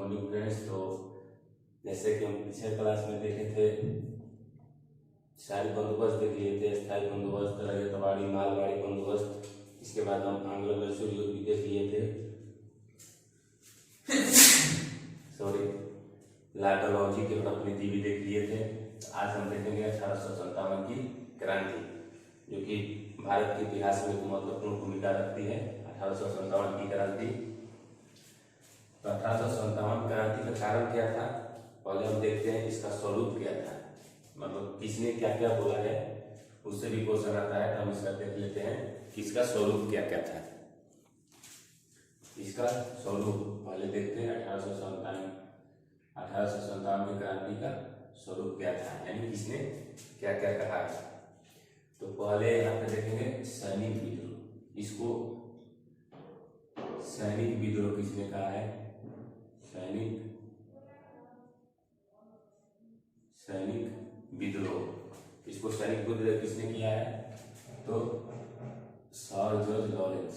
Morning friends. तो जैसे कि हम पिछले क्लास में देखे थे, शाही बंदोबस्त देख लिए थे, स्थायी बंदोबस्त, रजतवाड़ी, मालवाड़ी बंदोबस्त। इसके बाद हम आंग्ल मैसूर युद्ध भी देख लिए थे, सॉरी लॉर्ड डलहौजी की प्रतिनिधि भी देख लिए थे। आज हम देखेंगे 1857 की क्रांति, जो कि भारत के इतिहास में एक महत्वपूर्ण भूमिका रखती है। 1857 की क्रांति। तो 1857 क्रांति का कारण क्या था, पहले हम देखते हैं इसका स्वरूप क्या था, मतलब किसने क्या क्या बोला है, उससे भी क्वेश्चन आता है। तो हम इसका देख लेते हैं कि इसका स्वरूप क्या क्या था। इसका स्वरूप पहले देखते हैं। 1857 क्रांति का स्वरूप क्या था, यानी किसने क्या क्या कहा है। तो पहले यहाँ पे देखेंगे सैनिक विद्रोह। इसको सैनिक विद्रोह किसने कहा है, सैनिक विद्रोह। इसको सैनिक विद्रोह किसने किया है, तो सर जॉर्ज लॉरेंस,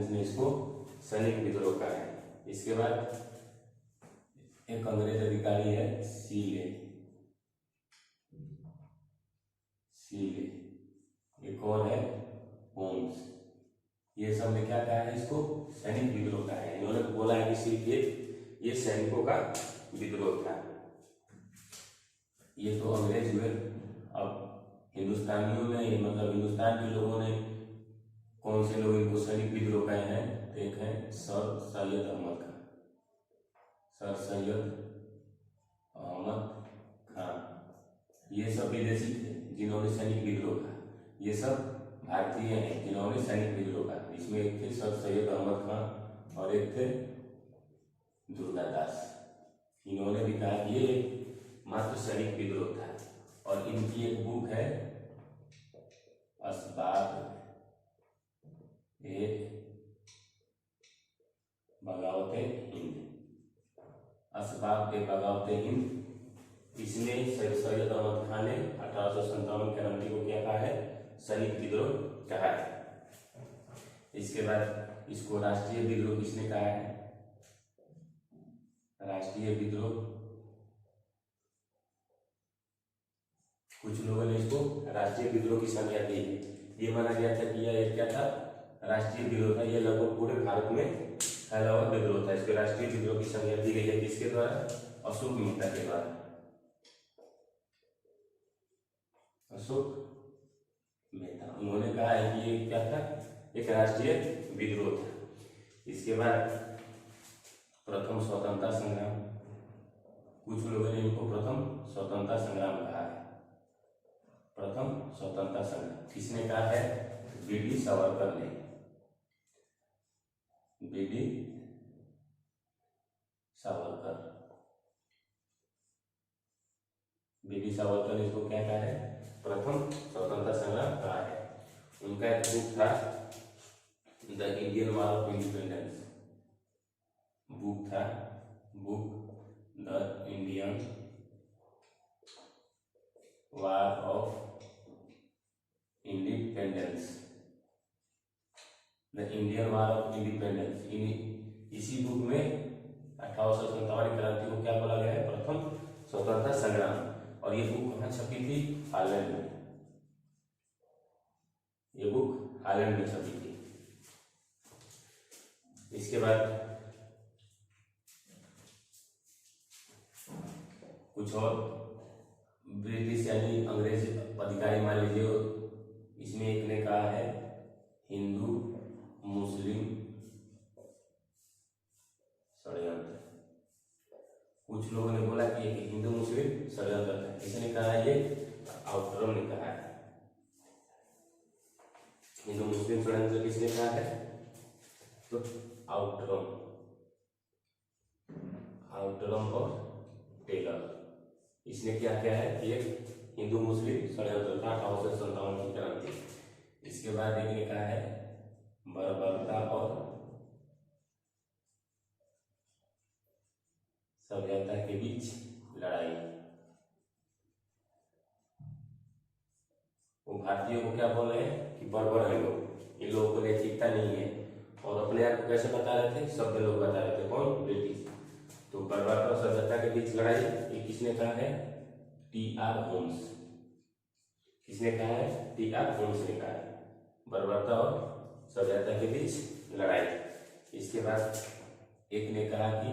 ने इसको सैनिक विद्रोह कहा है। इसके बाद एक अंग्रेज अधिकारी है सीले, ये कौन है, होम्स। ये सब ने क्या कहा है, इसको सैनिक विद्रोह कहा है। इन्होंने बोला है कि सिर्फ ये सैनिकों का विद्रोह था। ये तो अंग्रेज हुए। अब हिंदुस्तानियों ने, मतलब हिंदुस्तान के लोगों ने कौन से लोग इनको सैनिक विद्रोह कहे हैं, तो एक है सर सैयद अहमद खान, ये सब विदेशी थे जिन्होंने सैनिक विद्रोह कहा। ये सब भारतीय हैं जिन्होंने सैनिक विद्रोह कहा। इसमें एक थे सर सैयद अहमद खान और एक थे दुर्गादास। इन्होंने भी कहा कि ये मात्र सैनिक विद्रोह था। और इनकी एक बुक है असबाब ए बगावत हिंद, असबाब ए बगावत हिंद। इसने सैयद अहमद खान ने 1857 क्रांति को क्या कहा है, सैनिक विद्रोह कहा है। इसके बाद इसको राष्ट्रीय विद्रोह किसने कहा है, राष्ट्रीय विद्रोह। कुछ लोगों ने इसको राष्ट्रीय विद्रोह की संज्ञा दी है। ये माना गया था कि यह क्या था, राष्ट्रीय विद्रोह था। यह लगभग पूरे भारत में फैला हुआ विद्रोह था। इसको राष्ट्रीय विद्रोह की संज्ञा दी गई है किसके द्वारा, अशोक मेहता के द्वारा। अशोक मेहता, उन्होंने कहा है कि ये क्या था, एक राष्ट्रीय विद्रोह था। इसके बाद प्रथम स्वतंत्रता संग्राम, कुछ लोगों ने इनको प्रथम स्वतंत्रता संग्राम कहा है। प्रथम स्वतंत्रता संग्राम किसने कहा है, बीडी सावरकर ने, बीडी सावरकर ने इसको क्या कहा है, प्रथम स्वतंत्रता संग्राम कहा है। उनका एक बुक था the Indian war of independence, book the Indian war of independence, the Indian war of independence. इसी बुक में 1857 क्रांति को क्या बोला गया है, प्रथम स्वतंत्रता संग्राम। और ये बुक कहाँ छपी थी, हालैंड में। ये बुक हालैंड में छपी थी। इसके बाद कुछ और ब्रिटिश यानी अंग्रेज अधिकारी मान लीजिए, इसमें एक ने कहा है हिंदू मुस्लिम षड्यंत्र। कुछ लोगों ने बोला कि हिंदू मुस्लिम षड्यंत्र है। किसने कहा है, ये आउटरम ने कहा है। हिंदू मुस्लिम षड्यंत्र किसने कहा है, तो आउटरम और टेलर। इसने क्या किया है कि एक हिंदू मुस्लिम षड्यंत्र था 1857 की क्रांति। इसके बाद एक ने कहा है बर्बरता और सभ्यता के बीच लड़ाई। वो भारतीयों को क्या बोल रहे हैं कि बर्बर है लोग, इन लोगों को नैतिकता नहीं है। और अपने आप को कैसे बता रहे थे, शब्द लोग बता रहे थे, कौन, ब्रिटिश। तो बर्बरता और सभ्यता के बीच लड़ाई ये किसने कहा है, टी.आर. होम्स। किसने कहा है, टी.आर. होम्स ने कहा है, बर्बरता और सभ्यता के बीच लड़ाई। इसके बाद एक ने कहा कि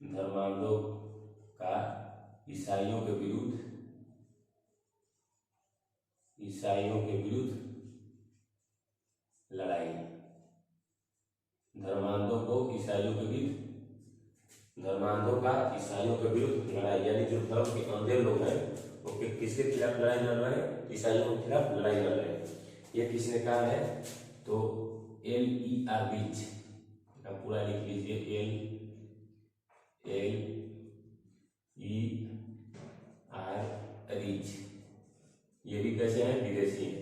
धर्मांधों का ईसाइयों के विरुद्ध लड़ाई। धर्मांधों का ईसाइयों के विरुद्ध लड़ाई, यानी जो धर्म के अंधे लोग हैं वो किसके खिलाफ लड़ाई लड़ रहे हैं, ईसाइयों के खिलाफ लड़ाई लड़ रहे हैं। ये किसने कहा है, तो L.E.R. रिच, पूरा लिख लीजिए, L.E.R. रिच। ये भी कैसे हैं, विदेशी हैं।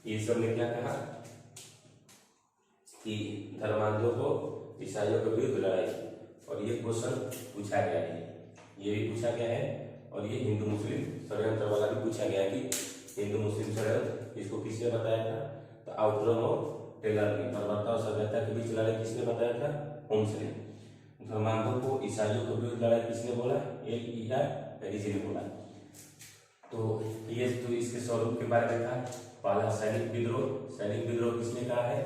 ये सब ने क्या कहा कि धर्मांधों को ईसाइयों के विरुद्ध लड़ाई। और ये क्वेश्चन पूछा गया है, ये भी पूछा गया है, और ये हिंदू मुस्लिम षड्यंत्र वाला भी पूछा गया कि हिंदू मुस्लिम षड्यंत्र इसको किसने बताया था, तो आउटरम और टेलर ने। बर्बरता और सभ्यता के बीच लड़ाई किसने बताया था, होम्स ने। धर्मांधों को ईसाइयों के विरुद्ध लड़ाई किसने बोला, L.E.R. रिच ने बोला। तो ये तो इसके स्वरूप के बारे में था। पहला सैनिक विद्रोह किसने कहा है,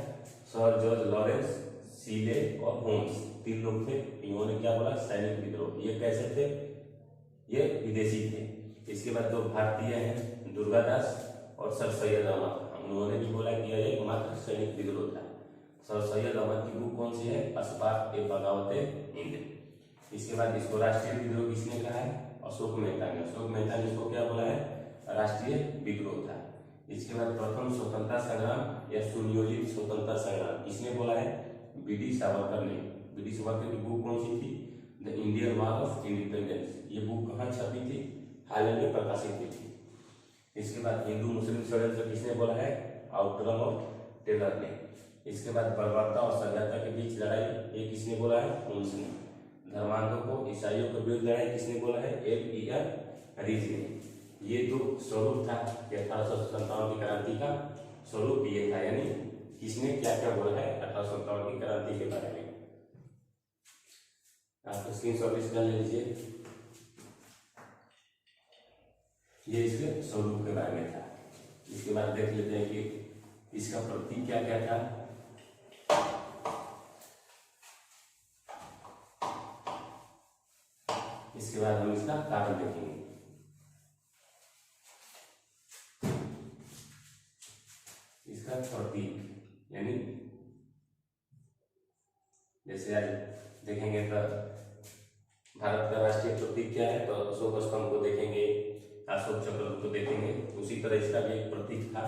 सर जॉर्ज लॉरेंस, सीले और होम्स, तीन लोग थे। इन्होंने क्या बोला, सैनिक विद्रोह। ये कैसे थे, ये विदेशी थे। इसके बाद दो भारतीय हैं, दुर्गादास और सर सैयद अहमद, उन्होंने भी बोला कि यह एकमात्र सैनिक विद्रोह था। सर सैयद अहमद की बुक कौन सी है, बगावत-ए-हिंद। इसके बाद इसको राष्ट्रीय विद्रोह किसने कहा है, अशोक मेहता ने इसको क्या बोला है, राष्ट्रीय विद्रोह था। इसके बाद प्रथम स्वतंत्रता संग्राम या सुनियोजित स्वतंत्रता संग्राम किसने बोला है, बी.डी. सावरकर ने। बी.डी. सावरकर की बुक कौन सी थी, the Indian war of independence. ये बुक कहाँ छपी थी, हालैंड में प्रकाशित हुई थी। इसके बाद हिंदू मुस्लिम षड्यंत्र किसने बोला है, आउटरम और टेलर ने। इसके बाद बर्बरता और सभ्यता के बीच लड़ाई, ये किसने बोला है, होम्स ने। धर्मांधों को ईसाइयों के विरुद्ध लड़ाई किसने बोला है, L.E.R. रिच ने। ये तो स्वरूप था 1857 की क्रांति का स्वरूप ये था, यानी किसने क्या क्या बोला है 1857 की क्रांति के बारे में। आप स्क्रीनशॉट इसका ले लीजिए। ये इसके स्वरूप के बारे में था। इसके बाद देख लेते हैं कि इसका प्रतीक क्या क्या था। इसके बाद हम इसका कारण देखेंगे। इसका प्रतीक यानी जैसे आज देखेंगे तो भारत का राष्ट्रीय प्रतीक क्या है, तो अशोक स्तंभ को देखेंगे, अशोक चक्र को देखेंगे। उसी तरह इसका भी एक प्रतीक था,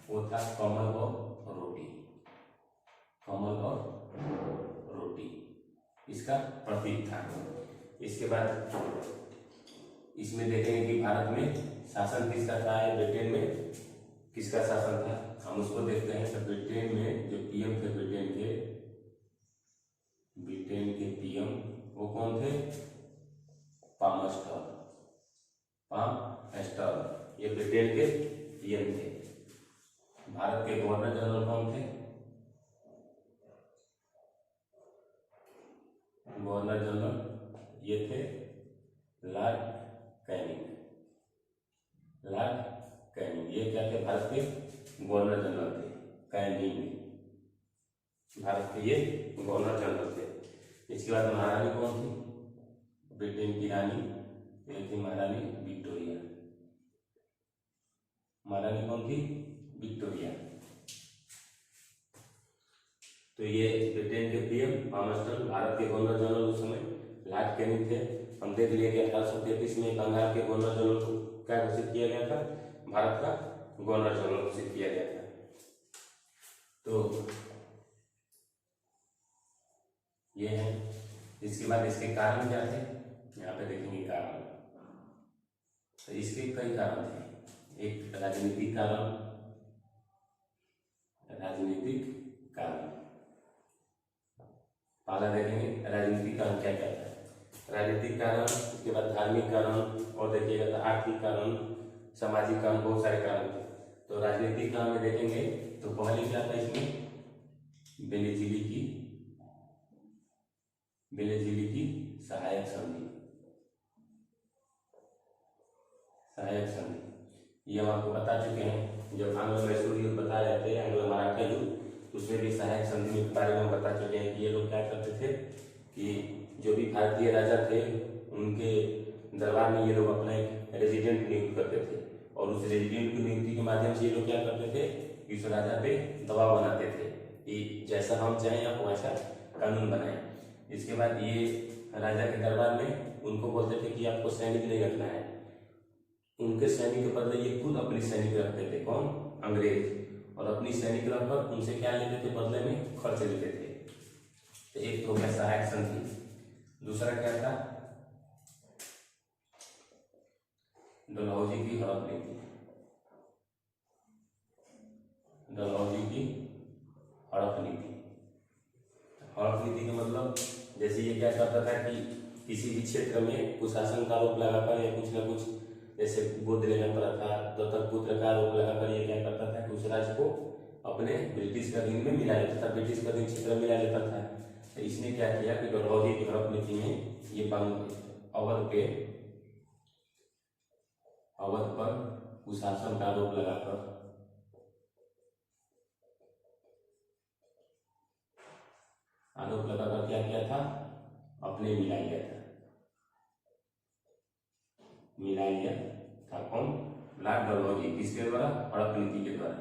वो था कमल और रोटी। कमल और रोटी इसका प्रतीक था। इसके बाद इसमें देखेंगे कि भारत में शासन किसका था, ब्रिटेन में किसका शासन था, हम उसको देखते हैं। तो ब्रिटेन में जो पीएम थे, ब्रिटेन के पीएम वो कौन थे, पामस्टर। ये ब्रिटेन के पीएम थे। भारत के गवर्नर जनरल कौन थे, गवर्नर जनरल ये थे लॉर्ड कैनिंग। ये क्या थे, भारत के गवर्नर जनरल थे। कैनिंग भारत के ये गवर्नर जनरल थे। इसके बाद महारानी कौन थी, ब्रिटेन की रानी ये थी महारानी विक्टोरिया। महारानी कौन थी, विक्टोरिया। तो ये ब्रिटेन के पीएम पामस्टर, भारत के गवर्नर जनरल उस समय लॉर्ड कैनिंग थे। हम देख लिए कि 1833 में बंगाल के गवर्नर जनरल को क्या घोषित किया गया था, भारत का गवर्नर जनरल घोषित किया गया था। तो ये है। इसके बाद इसके कारण क्या थे, यहाँ पे देखेंगे कारण। तो इसके कई कारण थे। एक राजनीतिक कारण, पहला देखेंगे राजनीतिक कारण क्या क्या है। राजनीतिक कारण, उसके बाद धार्मिक कारण, और देखिएगा तो आर्थिक कारण, सामाजिक काम, बहुत सारे काम थे। तो राजनीतिक काम में देखेंगे तो पहले क्या था इसमें, बेलेजिली की सहायक संधि। ये हम आपको बता चुके हैं, जब आंग्ल मैसूर युद्ध बता रहे थे, आंग्ल मराठा युद्ध, उसमें भी सहायक संधि के बारे में बता चुके हैं कि ये लोग क्या करते थे कि जो भी भारतीय राजा थे उनके दरबार में ये लोग अपना एक रेजिडेंट नियुक्त करते थे, और उस रेजिडेंट की नियुक्ति के माध्यम से ये लोग क्या करते थे कि उस राजा पे दबाव बनाते थे कि जैसा हम चाहें आप वैसा कानून बनाएं। इसके बाद ये राजा के दरबार में उनको बोलते थे कि आपको सैनिक नहीं रखना है, उनके सैनिक के बदले ये खुद अपनी सैनिक रखते थे, कौन, अंग्रेज, और अपनी सैनिक रखकर उनसे क्या लेते थे, बदले में खर्च लेते थे। तो एक तो हो गया सहायक संधि। दूसरा क्या था, डलहौजी की हड़प नीति। डलहौजी की हड़प नीति का मतलब, जैसे ये क्या करता था कि किसी भी क्षेत्र में कुशासन का आरोप लगाकर या कुछ ना कुछ, जैसे गोद लेना पड़ा था, दत्तक पुत्र का आरोप लगाकर ये क्या करता था कि उस राज्य को अपने ब्रिटिश के अधीन में मिला लेता था, ब्रिटिश के अधीन क्षेत्र में मिला लेता था। तो इसने क्या किया कि डलहौजी की हड़प नीति में ये अवध पर कुशासन का आरोप लगाकर क्या किया था, अपने मिला लिया था कौन, लॉर्ड डलहौजी, किसके द्वारा, हड़प नीति के द्वारा।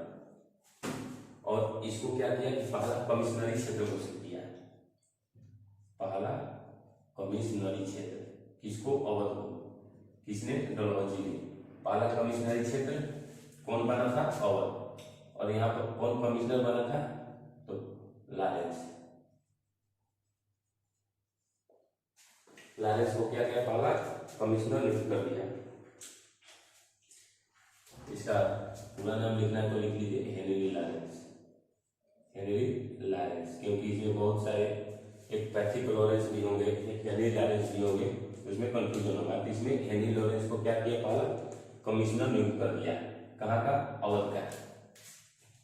और इसको क्या किया कि पहला कमिश्नरी क्षेत्र घोषित किया, पहला कमिश्नरी क्षेत्र, किसको, अवध को, किसने, डलहौजी ने। पहला कमिश्नरी क्षेत्र कौन बना था, अवध, और यहाँ पर कौन कमिश्नर बना था, तो लॉरेंस को क्या किया, पहला कमिश्नर नियुक्त कर दिया। इसका पूरा नाम लिखना है तो लिख लीजिए, हेनरी लॉरेंस, क्योंकि इसमें बहुत सारे, एक पैट्रिक लॉरेंस भी होंगे, एक हेनरी लॉरेंस भी होंगे, उसमें कंफ्यूजन होगा। तो इसमें हेनरी लॉरेंस को क्या किया, पहला कमिश्नर नियुक्त कर दिया, कहाँ का, अवध का।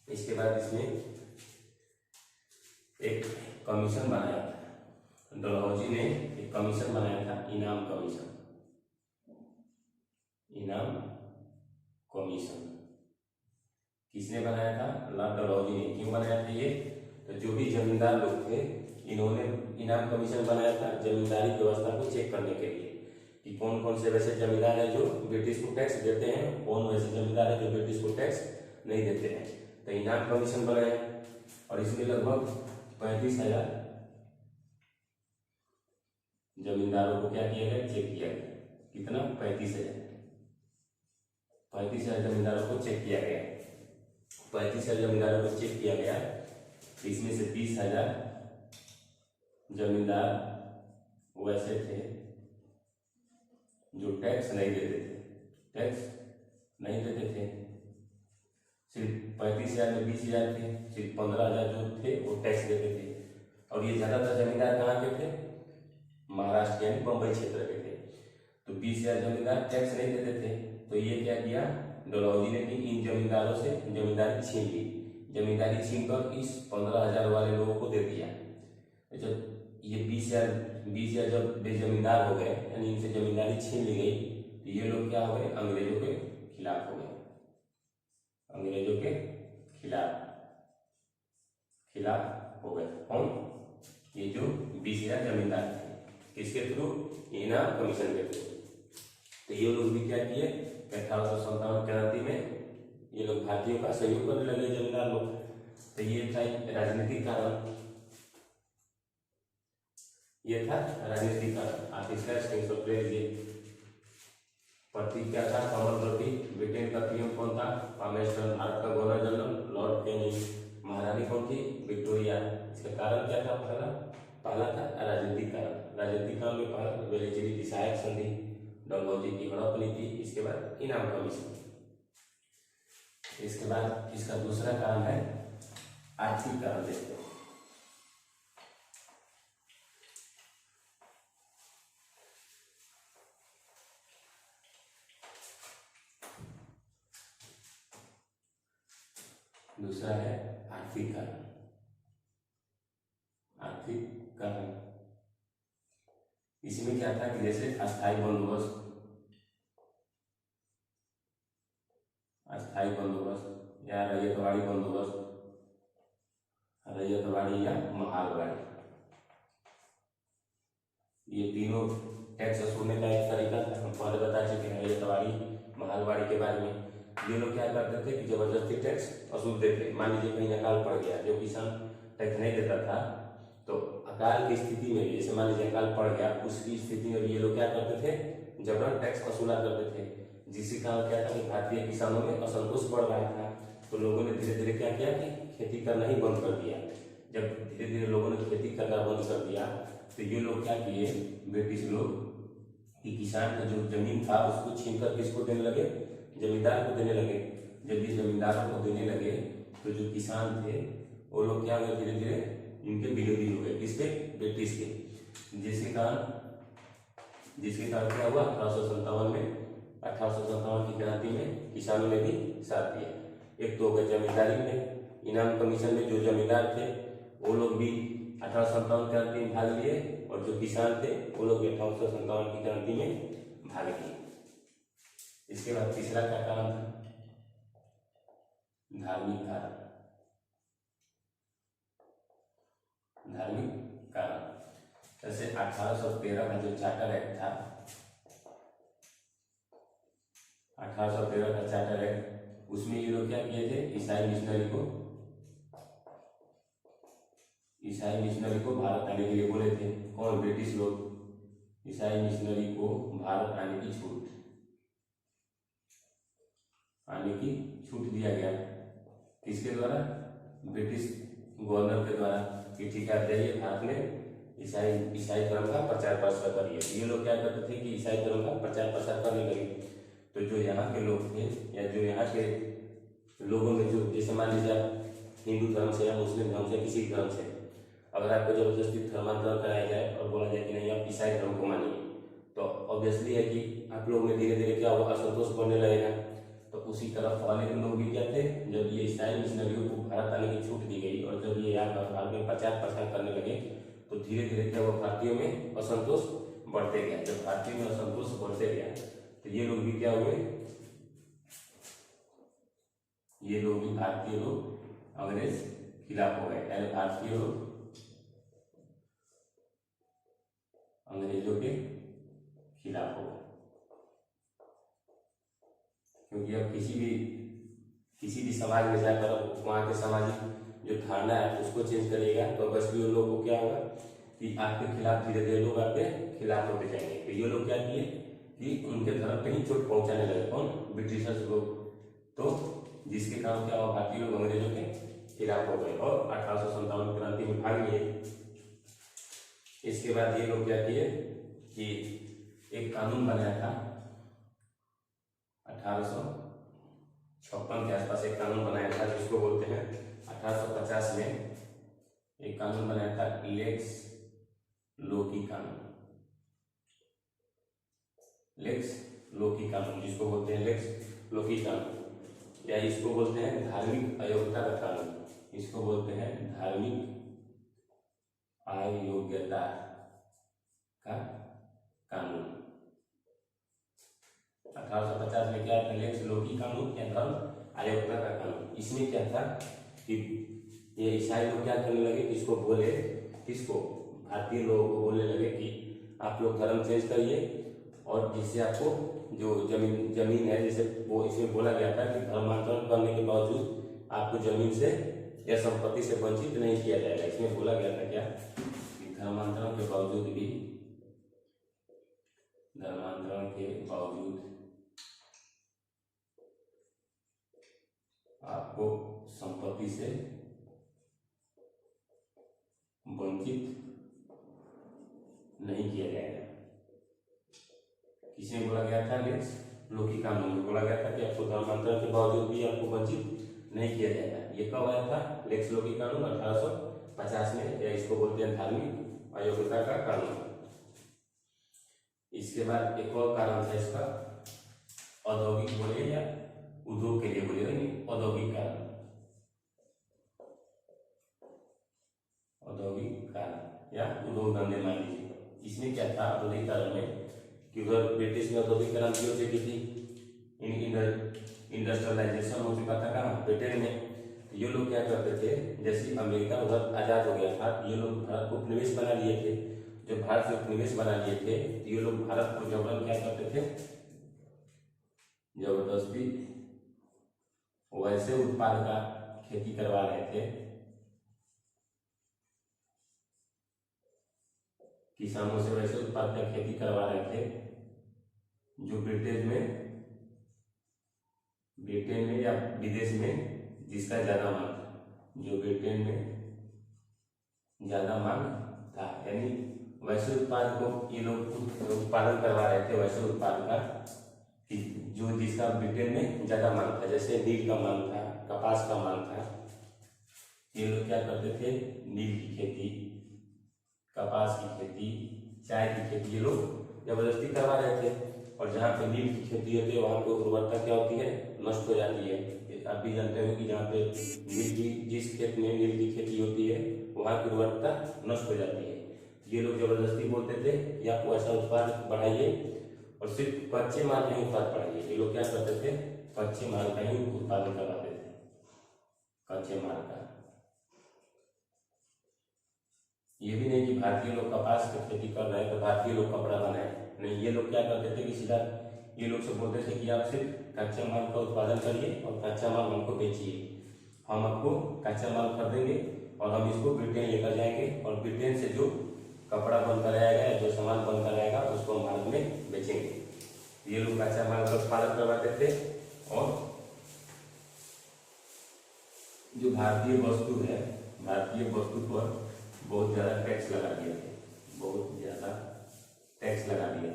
इसके बाद इसमें एक कमीशन बनाया था, डलहौजी ने एक कमीशन बनाया था, इनाम कमीशन। किसने बनाया था, लॉर्ड डलहौजी ने। क्यों बनाया था ये, तो जो भी जमींदार लोग थे इन्होंने इनाम कमीशन बनाया था जमींदारी व्यवस्था को चेक करने के लिए कि कौन कौन से वैसे जमींदार है जो ब्रिटिश को टैक्स देते हैं, कौन वैसे जमींदार है जो ब्रिटिश को टैक्स नहीं देते हैं। तो इनाम कमीशन बनाया, और इसमें लगभग 35,000 जमींदारों को क्या किया गया, चेक किया गया। कितना, 35,000 जमींदारों को चेक किया गया। 35,000 जमींदारों को चेक किया गया। इसमें से 20,000 जमींदार वैसे थे जो टैक्स नहीं देते थे। सिर्फ 35,000 में 20,000 थे, सिर्फ 15,000 जो थे वो टैक्स देते थे। और ये ज्यादातर जमींदार कहाँ के थे, महाराष्ट्र यानी बंबई क्षेत्र के थे। तो 20,000 जमींदार टैक्स नहीं देते थे। तो ये क्या किया डलहौजी ने कि इन जमींदारों से जमींदारी छीन ली। जमींदारी छीन कर इस 15,000 वाले लोगों को दे दिया। जब ये 20,000 जब बेजमींदार हो गए, यानी इनसे जमींदारी छीन ली गई, तो ये लोग क्या हो गए, अंग्रेजों के खिलाफ हो गए। अंग्रेजों के खिलाफ हो गए। कौन, ये जो 20,000 जमींदार थे, किसके थ्रू, इनाम कमीशन के थ्रू। तो ये लोग भी क्या किए, 1857 क्रांति में ये लोग भारतीयों का सहयोग करने लगे, जमींदार लोग। तो ये था राजनीतिक कारण, आप इसका स्क्रीनशॉट ले लीजिए। प्रतीक क्या था, कमल प्रतीक। ब्रिटेन का पीएम कौन था, पामेस्टन। भारत का गवर्नर जनरल लॉर्ड कैनिंग। महारानी कौन थी, विक्टोरिया। इसका कारण क्या था, पहला था राजनीतिक कारण। राजनीतिक कारण में पहला वेलेस्ली की सहायक संधि, डलहौजी की हड़प नीति, इसके बाद इनाम कमीशन। इसके बाद इसका दूसरा कारण है आर्थिक कारण। देखते हैं, दूसरा है आर्थिक कारण। आर्थिक कारण इसमें क्या था कि जैसे अस्थायी बंदोबस्त, अस्थायी बंदोबस्त या रैयतवाड़ी बंदोबस्त, रैयतवाड़ी या महालवाड़ी, ये तीनों टैक्स वसूलने का एक तरीका था। हम पहले बता चुके हैं रैयतवाड़ी महालवाड़ी के बारे में। ये लोग क्या करते थे कि जबरदस्ती टैक्स वसूलते थे। मान लीजिए कहीं अकाल पड़ गया, जो किसान टैक्स नहीं देता था, तो अकाल की स्थिति में, जैसे मान लीजिए अकाल पड़ गया, उसकी स्थिति में ये लोग क्या करते थे, जबरन टैक्स वसूला करते थे। जिसके कारण क्या था कि भारतीय किसानों में असंतोष बढ़ रहा था। तो लोगों ने धीरे धीरे क्या किया कि खेती करना ही बंद कर दिया। जब धीरे धीरे लोगों ने खेती करना बंद कर दिया, तो ये लोग क्या किए, ब्रिटिश लोग, कि किसान का जो जमीन था उसको छीन कर किसको देने लगे, जमींदार को देने लगे। जब ये जमींदारों को देने लगे तो जो किसान थे वो लोग क्या हुए, धीरे धीरे इनके विरोधी हो गए, किसके, ब्रिटिश के। जिसके कारण क्या हुआ, 1857 की क्रांति में किसानों ने भी साथ दिया। एक तो हो गया जमींदारी में, इनाम कमीशन में जो जमींदार थे वो लोग भी 1857 क्रांति में भाग लिए, और जो किसान थे वो लोग 1857 की क्रांति में भाग लिए। इसके बाद तीसरा क्या कारण था, धार्मिक कारण। धार्मिक कारण जैसे 1813 का जो चार्टर एक्ट था, 1813 का चार्टर एक्ट, उसमें ये लोग क्या किए थे, ईसाई मिशनरी को भारत आने के लिए बोले थे। कौन, ब्रिटिश लोग। ईसाई मिशनरी को भारत आने की छूट दिया गया। किसके द्वारा, ब्रिटिश गवर्नर के द्वारा, कि ठीक है जाइए भारत में ईसाई धर्म का प्रचार प्रसार करिए। ये लोग क्या करते थे कि ईसाई धर्म का प्रचार प्रसार करने लगे। तो जो यहाँ के लोग थे, या जो यहाँ के लोगों में जो, जैसे मान लीजिए आप हिंदू धर्म से या मुस्लिम धर्म से, किसी धर्म से अगर आपको जबरदस्ती धर्मांतरण कराया जाए और बोला जाए कि नहीं आप ईसाई धर्म को मानिए, तो ऑब्वियसली है कि आप लोगों में धीरे धीरे क्या होगा, असंतोष बढ़ने लगेगा। तो उसी तरह पहले के लोग भी क्या थे, जब ये ईसाई मिशनरियों को भारत आने की छूट दी गई और जब ये यहाँ भारत में प्रचार प्रसार करने लगे, तो धीरे धीरे क्या हुआ, भारतीयों में असंतोष बढ़ते गया। जब भारतीयों में असंतोष बढ़ते गया तो ये लोग भी क्या हुए, ये लोग भी, भारतीय लोग अंग्रेज खिलाफ हो गए, यानी भारतीय लोग अंग्रेजों के खिलाफ हो गए। क्योंकि अब किसी भी समाज में जाकर वहाँ के सामाजिक जो धारणा है उसको चेंज करिएगा, तो बस भी उन लोगों को क्या होगा कि आपके खिलाफ, धीरे धीरे लोग आपके खिलाफ होते जाएंगे। तो ये लोग क्या किए कि उनके धर्म पे ही चोट पहुंचाने लगे। कौन, ब्रिटिशर्स लोग। तो जिसके कारण क्या हुआ, भारतीय लोग अंग्रेजों के खिलाफ हो गए और 1857 क्रांति में भाग लिए। इसके बाद ये लोग क्या किए कि एक कानून बनाया था, 1856 के आसपास एक कानून बनाया था, जिसको बोलते हैं 1850 में एक कानून बनाया था, लेक्स लोकी कानून। लेक्स लोकी कानून, जिसको बोलते हैं लेक्स लोकी कानून, या इसको बोलते हैं धार्मिक अयोग्यता का कानून। इसको बोलते हैं धार्मिक अयोग्यता का कानून। 1850 में क्या था, लेक्स लोकी कानून या धर्म अयोग्यता का कानून। इसमें क्या था कि ये ईसाई लोग क्या करने लगे, किसको बोले, किसको, भारतीय लोगों को बोलने लगे कि आप लोग धर्म चेंज करिए, और जिससे आपको जो जमीन है, जैसे वो इसमें बोला गया था कि धर्मांतरण करने के बावजूद आपको जमीन से या संपत्ति से वंचित नहीं किया जाएगा। इसमें बोला गया था क्या कि धर्मांतरण के बावजूद आपको संपत्ति से वंचित नहीं किया जाएगा। किसमें बोला गया था, लेक्स लोकी कानून में बोला गया था कि आपको धर्मांतरण के बावजूद भी आपको वंचित नहीं किया जाएगा। ये कब आया था, लेक्स लोकी कानून 1850 में, या इसको बोलते हैं धार्मिक अयोग्यता का कानून। इसके बाद एक और कारण था इसका, औद्योगिक बोले या उद्योग के लिए बोले, औद्योगिक कारण। बहुत गंदे मान लीजिए। इसमें क्या था औद्योगिकरण में कि उधर ब्रिटिश में औद्योगिक क्रांति हो चुकी थी, इंडस्ट्रियलाइजेशन हो चुका था कहाँ, ब्रिटेन में। तो ये लोग क्या करते थे, जैसे अमेरिका उधर आजाद हो गया था, ये लोग भारत को उपनिवेश बना लिए थे। जो भारत से उपनिवेश बना लिए थे तो ये लोग भारत को जबरन क्या करते थे, जबरदस्ती वैसे उत्पाद का खेती करवा रहे थे, किसानों से वैसे उत्पाद का खेती करवा रहे थे जो ब्रिटेन में या विदेश में जिसका ज्यादा मांग था, जो ब्रिटेन में ज्यादा मांग था, यानी वैसे उत्पाद को ये लोग उत्पादन करवा रहे थे, वैसे उत्पाद का जो जिसका ब्रिटेन में ज्यादा मांग था। जैसे नील का मांग था, कपास का मांग था, ये लोग क्या करते थे, नील की खेती, कपास की खेती, चाय की खेती ये लोग जबरदस्ती करवा रहे थे। और जहाँ पे नील की खेती होती है वहाँ पे उर्वरता क्या होती है, नष्ट हो जाती है। आप भी जानते हो कि जहाँ पे नील की जिस खेत में नील की खेती होती है वहाँ की उर्वरता नष्ट हो जाती है। ये लोग जबरदस्ती बोलते थे कि आप ऐसा उत्पाद बढ़ाइए और सिर्फ कच्चे माल का ही उत्पाद बढ़ाइए। ये लोग क्या करते थे, कच्चे माल का ही उत्पादन करवाते थे, कच्चे माल का। ये भी नहीं कि भारतीय लोग कपास की खेती कर रहे हैं तो भारतीय लोग कपड़ा बनाए, नहीं। ये लोग क्या करते थे कि सीधा ये लोग से बोलते थे कि आप सिर्फ कच्चे माल का उत्पादन करिए और कच्चा माल हमको बेचिए, हम आपको कच्चा माल खरीदेंगे और हम इसको ब्रिटेन लेकर जाएंगे और ब्रिटेन से जो कपड़ा बनकर आएगा, जो सामान बनकर आएगा उसको हम भारत में बेचेंगे। ये लोग कच्चा माल का उत्पादन करवाते थे और जो भारतीय वस्तु है, भारतीय वस्तु पर बहुत ज्यादा टैक्स लगा दिए थे, बहुत ज्यादा टैक्स लगा दिए,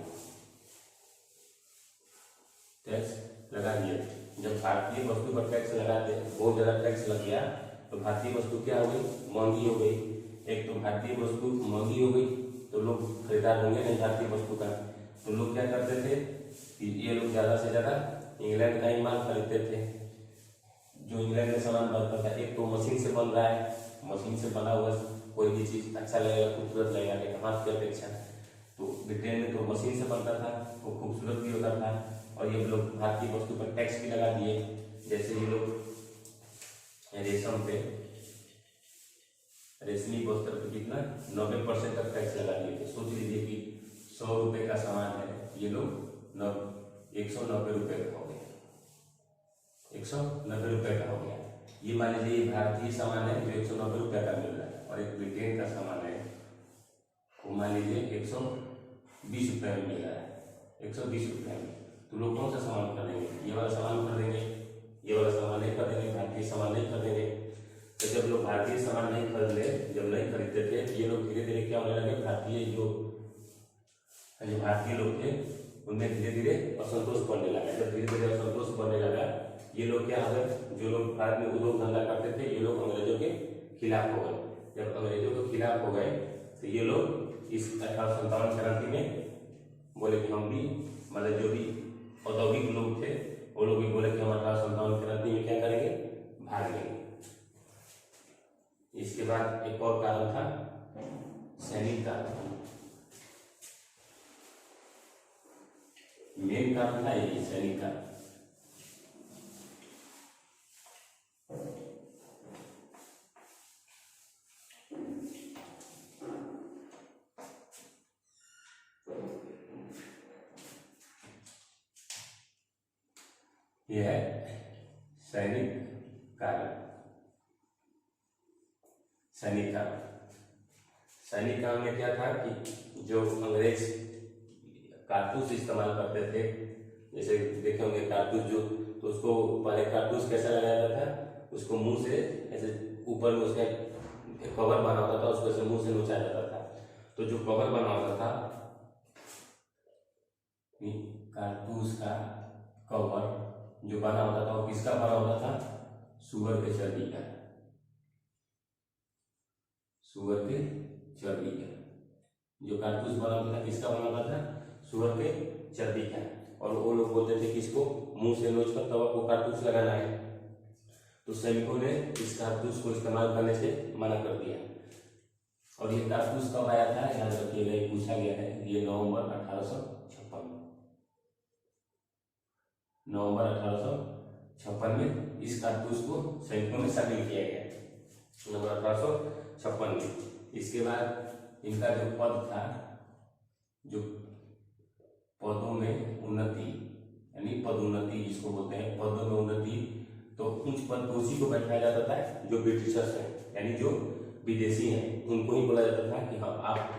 टैक्स लगा दिए। जब भारतीय वस्तु पर टैक्स लगाते, बहुत ज्यादा टैक्स लग गया तो भारतीय वस्तु क्या हो गई, महंगी हो गई। एक तो भारतीय वस्तु महंगी हो गई तो लोग खरीदार होंगे नहीं भारतीय वस्तु का, तो लोग क्या करते थे कि ये लोग ज्यादा से ज्यादा इंग्लैंड का ही माल खरीदते थे। जो इंग्लैंड में सामान बनता था, एक तो मशीन से बन रहा है, मशीन से बना हुआ कोई भी चीज अच्छा लगेगा, खूबसूरत लगेगा, लेकिन हाथ की अपेक्षा। तो ब्रिटेन में तो मशीन से बनता था, वो खूबसूरत भी होता था। और ये लोग भारतीय वस्तु पर टैक्स भी लगा दिए। जैसे ये लोग रेशम पे, रेशमी वस्त्र पे कितना 90% तक टैक्स लगा दिए थे। सोच लीजिए कि 100 रुपए का सामान है, ये लोग 190 रुपए का हो गया, 190 रुपए का हो गया। ये मान लीजिए भारतीय सामान है जो 190 रुपए का मिल रहा है और एक ब्रिटेन का सामान है वो मान लीजिए 120 रुपए में मिल रहा है, 120 रुपए में। तो लोग कौन सा सामान खरीदेंगे, ये वाला सामान खरीदेंगे, ये वाला सामान नहीं खरीदेंगे, भारतीय सामान नहीं खरीदेंगे। तो जब लोग भारतीय सामान नहीं खरीदे, जब नहीं खरीदते थे, ये लोग धीरे धीरे क्या होने लगे, भारतीय जो भारतीय लोग थे उनमें धीरे धीरे असंतोष बढ़ने लगा। जब धीरे धीरे असंतोष बढ़ने लगा, ये लोग क्या हो गए, जो लोग भारत में उद्योग धंधा करते थे ये लोग अंग्रेजों के खिलाफ हो गए। जब अंग्रेजों के खिलाफ हो गए तो ये लोग इस 1857 क्रांति में बोले कि हम भी, मतलब जो भी औद्योगिक लोग थे वो लोग भी बोले कि हम 1857 क्रांति में क्या करेंगे, भाग लेंगे। इसके बाद एक और कारण था, सैनिक कारण। मेन कारण था ये सैनिक कारण। यह है सैनिक कारण। सैनिक कारण, सैनिक काल में क्या था कि जो अंग्रेज कारतूस इस्तेमाल करते थे, जैसे देखे होंगे कारतूस जो, तो उसको पहले कारतूस कैसा लगाया जाता था, उसको मुंह से ऐसे ऊपर में उसका कवर बना होता था, उसको ऐसे मुंह से नोचा जाता था। तो जो कवर बना होता था कारतूस का कवर जो बना होता था वो किसका बना होता था, सुअर के चर्बी का, सुअर के चर्बी का। जो कारतूस बना होता था किसका बना होता था, सुअर के चर्बी का। और वो लोग बोलते थे कि इसको मुंह से नोच कर तब आपको कारतूस लगाना है। तो सैनिकों ने इस कारतूस को इस्तेमाल करने से मना कर दिया। और ये कारतूस कब आया था, याद रखिएगा, ये पूछा गया है। ये नवंबर 1856 नवंबर 1856 में इस कारतूस को सैनिकों में शामिल किया गया, नवंबर 1856 में। इसके बाद इनका जो पद था, जो पदों में उन्नति यानी पदोन्नति जिसको बोलते हैं, पदों में उन्नति, तो उच्च पद पर उसी को बैठाया जाता था जो ब्रिटिशर्स हैं, यानी जो विदेशी हैं, उनको ही बोला जाता था कि हाँ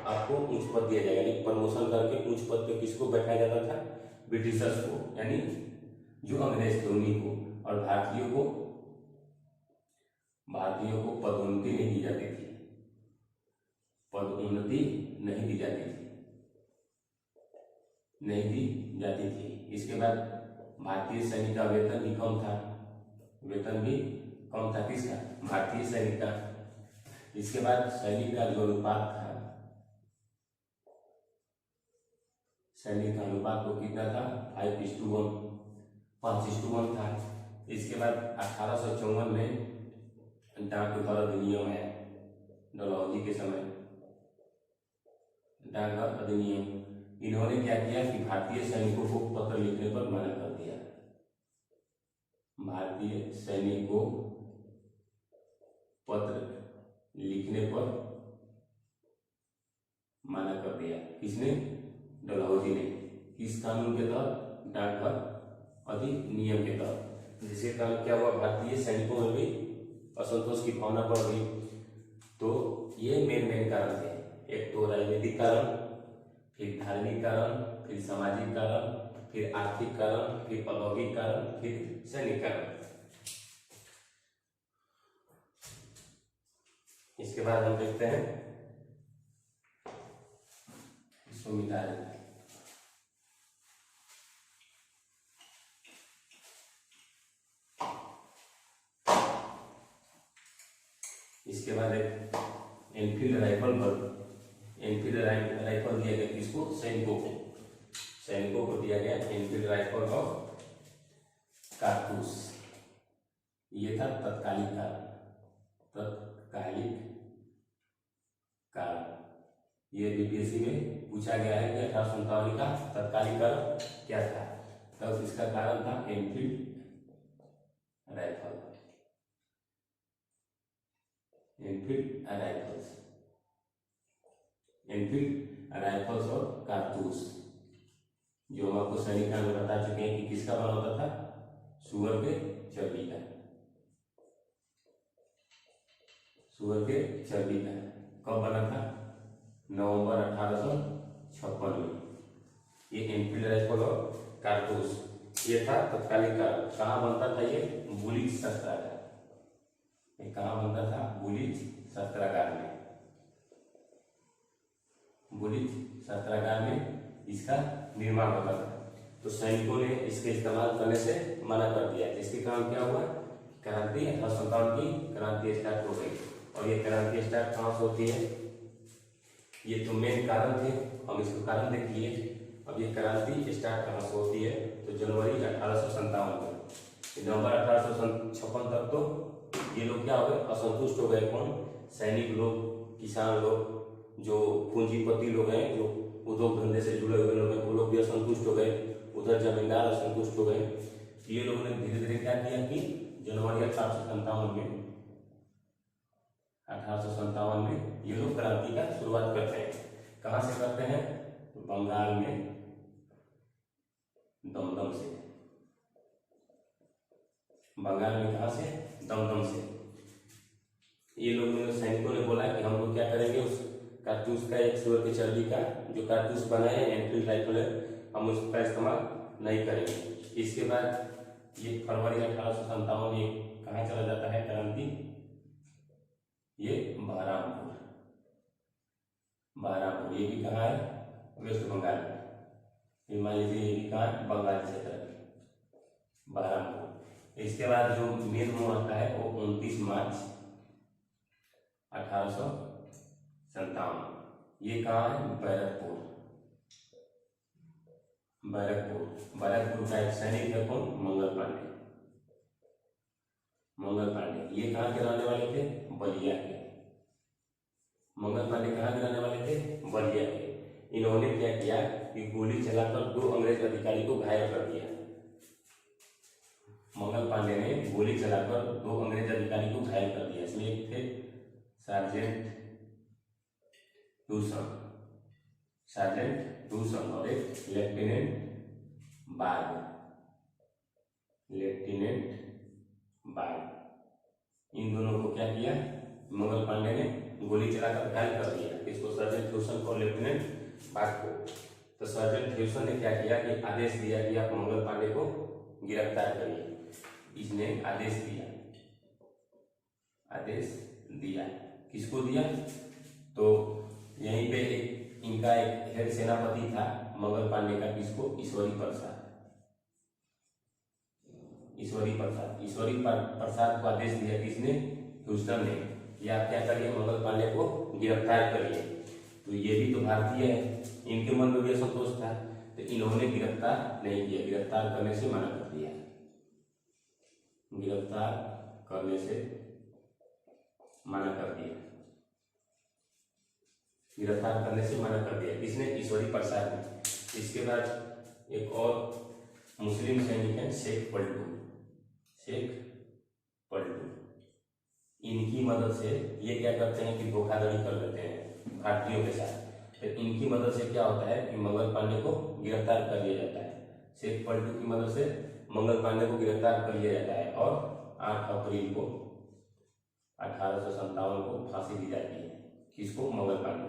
आपको उच्च पद दिया जाएगा, यानी प्रमोशन करके उच्च पद पे किसको बैठाया जाता था, ब्रिटिशर्स को, यानी जो अंग्रेज थे उन्हीं को। और भारतीयों को पदोन्नति नहीं दी जाती थी, पदोन्नति नहीं दी जाती थी। इसके बाद भारतीय सैनिक का वेतन भी कम था, किसका, भारतीय सैनिक का। इसके बाद सैनिक का जो अनुपात था, सैनिक का अनुपात को कितना था, 5:1, 5:1 था। इसके बाद 1854 में डाकघर अधिनियम आया, डलहौजी के समय डाकघर अधिनियम। इन्होंने क्या किया कि भारतीय सैनिकों को पत्र लिखने पर मना कर दिया, भारतीय सैनिक को पत्र लिखने पर मना कर दिया। किसने, डलहौजी ने। किस कानून के तहत, डाकघर अधिनियम के तहत। जिसके कारण क्या हुआ, भारतीय सैनिकों में भी असंतोष की भावना बढ़ गई। तो ये मेन कारण थे, एक तो राजनीतिक कारण, फिर धार्मिक कारण, फिर सामाजिक कारण, फिर आर्थिक कारण, फिर औद्योगिक कारण, फिर सैनिक कारण। इसके बाद हम देखते हैं, इसको मिटा देते हैं। इसके बाद एक एनफील्ड राइफल दिया गया किसको, सैनिकों को दिया गया एनफील्ड राइफल और कारतूस। ये था तत्कालिक कारण। ये बीपीएससी में पूछा गया है कि 1857 का तत्कालिक कारण क्या था, तब इसका कारण था एनफील्ड राइफल्स और कारतूस। जो हम आपको सैनिक कांड में बता चुके हैं कि किसका बना होता था, सुअर के चर्बी का, कब बना था, नवंबर 1856 में। ये एनफील्ड राइफल और कारतूस ये था तत्कालिक कारण। कहाँ बनता था ये, बुलिच शस्त्रागार। कहाँ बनता था, बुलिच शस्त्रागार में। बुलिच शस्त्रागार में इसका निर्माण होता था। तो सैनिकों ने इसके इस्तेमाल करने से मना कर दिया, जिसके कारण क्या हुआ, क्रांति 1857 की क्रांति स्टार्ट हो गई। और ये क्रांति स्टार्ट कहाँ से होती है, ये तो मेन कारण थे, हम इसको कारण देख लिए। अब ये क्रांति स्टार्ट कहाँ से होती है, तो जनवरी 1857 में। नवंबर 1856 तक तो ये लोग क्या हो गए, असंतुष्ट हो गए। कौन, सैनिक लोग, किसान लोग, जो पूंजीपति लोग हैं, जो उद्योग धंधे से जुड़े हुए लोग हैं, वो लोग भी असंतुष्ट हो गए। उधर जमींदार असंतुष्ट हो गए। ये लोगों ने धीरे धीरे क्या किया कि जनवरी 1857 में ये लोग क्रांति का शुरुआत करते हैं। कहाँ से करते हैं, तो बंगाल में दमदम से। बंगाल में कहाँ से, दमदम से। ये लोगों ने, सैनिकों ने बोला कि हम लोग क्या करेंगे, उस कारतूस का, एक सुअर की चर्बी का जो कारतूस बनाए एनफील्ड राइफल है, हम उसका इस्तेमाल नहीं करेंगे। इसके बाद ये फरवरी 1857 में कहाँ चला जाता है क्रांति, ये बहरामपुर। ये भी कहाँ है, वेस्ट बंगाल में। मान लीजिए ये भी कहाँ है, बंगाल क्षेत्र में, बहरामपुर। इसके बाद जो मेन मोड़ आता है वो 29 मार्च 1857। ये कहाँ है, बैरकपुर का एक सैनिक है, कौन, मंगल पांडे। ये कहाँ के रहने वाले थे, बलिया के। मंगल पांडे कहाँ के रहने वाले थे? बलिया के। इन्होंने क्या किया कि गोली चलाकर 2 अंग्रेज अधिकारी को घायल कर दिया। मंगल पांडे ने गोली चलाकर 2 अंग्रेज अधिकारी को घायल कर दिया। इसमें एक थे सार्जेंट ह्यूसन और एक लेफ्टिनेंट बाग। इन दोनों को क्या किया? मंगल पांडे ने गोली चलाकर घायल कर दिया। किसको? सर्जेंट ह्यूसन को, लेफ्टिनेंट बाग को। तो सर्जेंट ह्यूसन ने क्या किया कि आदेश दिया कि आप मंगल पांडे को गिरफ्तार करिए। इसने आदेश दिया। किसको दिया? तो यहीं पे इनका एक हेड सेनापति था मंगल पांडे का। किसको? ईश्वरी प्रसाद को आदेश दिया। किसने? ह्यूस्टन ने। या क्या करिए? मंगल पांडे को गिरफ्तार करिए। तो ये भी तो भारतीय है, इनके मन में भी असंतोष था, तो इन्होंने गिरफ्तार नहीं किया, गिरफ्तार करने से मना कर दिया। किसने? ईश्वरी प्रसाद ने। इसके बाद एक और मुस्लिम सैनिक है शेख पलटू। इनकी मदद से ये क्या करते हैं कि धोखाधड़ी कर लेते हैं भारतीयों के साथ। तो इनकी मदद से क्या होता है कि मंगल पांडे को गिरफ्तार कर लिया जाता है। शेख पलटू की मदद से मंगल पांडे को गिरफ्तार कर लिया जाता है और 8 अप्रैल को 1857 को फांसी दी जाती है। किसको? मंगल पांडे।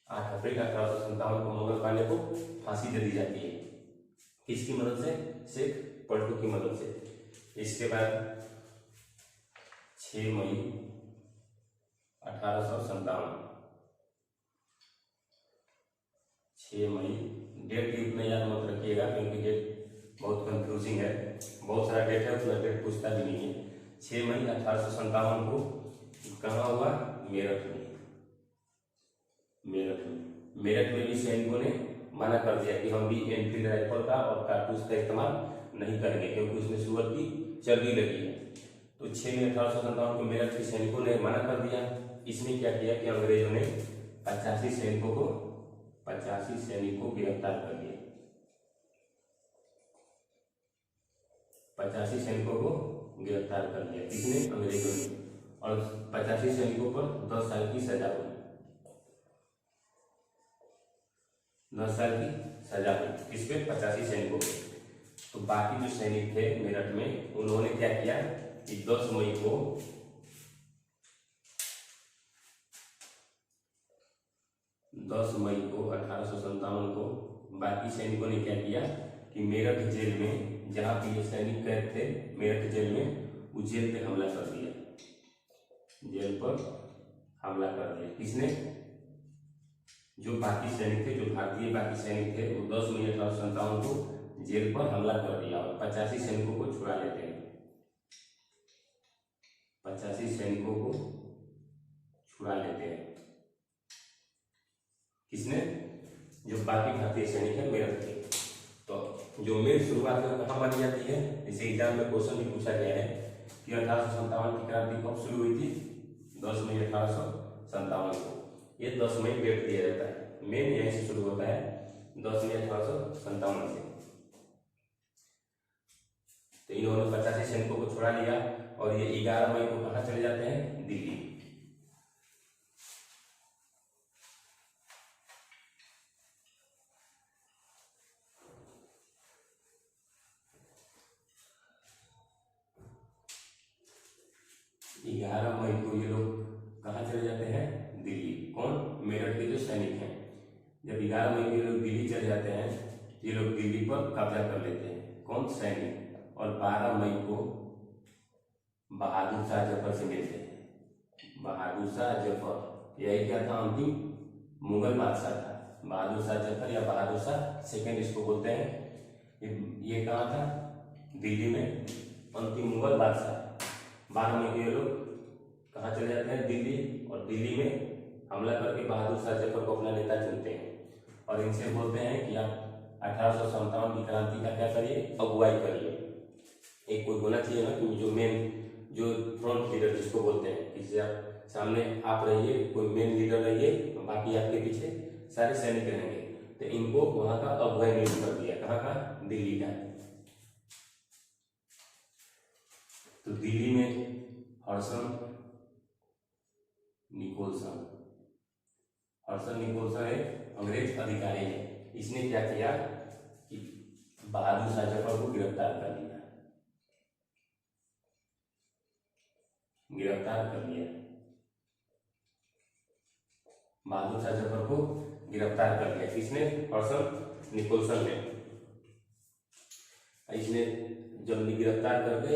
8 अप्रैल 1857 को मंगल पांडे को फांसी दे दी जाती है। किसकी मदद से? शेख पलटू की मदद से। इसके बाद 6 मई 1857, 6 मई, डेट भी उतना याद मत रखिएगा क्योंकि डेट बहुत कंफ्यूजिंग है, बहुत सारा डेट है, उतना डेट पूछता भी नहीं है। 6 मई 1857 को कहाँ हुआ? मेरठ में भी सैनिकों ने मना कर दिया कि हम भी एनफील्ड राइफल का और कारतूस का इस्तेमाल नहीं करेंगे क्योंकि उसमें शुगर की चर्बी लगी है। तो 6 मई 1857 को मेरठ के सैनिकों ने मना कर दिया। इसने क्या किया कि अंग्रेजों ने 85 सैनिकों को गिरफ्तार कर लिया। 85 सैनिकों को गिरफ्तार कर लिया। किसने? अंग्रेजों ने। और 85 सैनिकों पर 10 साल की सजा हुई। 10 साल की सजा हुई। किस पे? 85 सैनिकों पे। तो बाकी जो सैनिक थे मेरठ में, उन्होंने क्या किया कि 10 मई को 1857 को बाकी सैनिकों ने क्या किया कि मेरठ जेल में, जहां पे ये सैनिक कैद थे मेरठ जेल में, उस जेल पे हमला कर दिया। किसने? जो बाकी सैनिक थे, जो भारतीय बाकी सैनिक थे, वो 10 मई 1857 को जेल पर हमला कर दिया और 85 सैनिकों को छुड़ा लेते हैं। 85 सैनिकों को छुड़ा लेते हैं। किसने? जो बाकी भारतीय सैनिक है मेरठ के। तो जो मेन शुरुआत है कहाँ मानी जाती है? इसे एग्जाम में क्वेश्चन भी पूछा गया है कि 1857 की क्रांति कब शुरू हुई थी? 10 मई 1857 को। ये 10 मई डेट दिया जाता है, मेन यहीं से शुरू होता है 10 मई 1857 से। तो इन्होंने 85 सैनिकों को छुड़ा लिया और ये 11 मई को कहाँ चले जाते हैं? दिल्ली। मई को ये लोग कहाँ चले जाते हैं? दिल्ली। कौन? मेरठ के जो सैनिक हैं। जब 11 मई को ये लोग दिल्ली चले जाते हैं, ये लोग दिल्ली पर कब्जा कर लेते हैं। कौन? सैनिक। और 12 मई को बहादुर शाह जफर से मिलते हैं। बहादुर शाह जफर, यही क्या था? अंतिम मुगल बादशाह था। बहादुर शाह जफर या बहादुर शाह सेकंड इसको बोलते हैं। ये कहाँ था? दिल्ली में अंतिम मुगल बादशाह। 12 मई को ये लोग कहाँ चले जाते हैं? दिल्ली। और दिल्ली में हमला करके बहादुर शाह जफर को अपना नेता चुनते हैं और इनसे बोलते हैं कि आप 1857 की क्रांति का क्या करिए? अगुवाई करिए। एक कोई होना चाहिए ना कि जो मेन जो फ्रंट लीडर जिसको बोलते हैं, कि आप सामने आप रहिए, कोई मेन लीडर रहिए, बाकी आपके पीछे सारे सैनिक रहेंगे। तो इनको वहां का अगुवाई नियुक्त कर दिया, कहाँ का, दिल्ली का। तो दिल्ली में हर्सन निकोलसन एक अंग्रेज अधिकारी है। इसने क्या किया कि बहादुर शाह जफर को गिरफ्तार कर लिया, बहादुर शाह जफर को गिरफ्तार कर लिया। किसने, हर्सन निकोलसन ने। इसने जब गिरफ्तार करके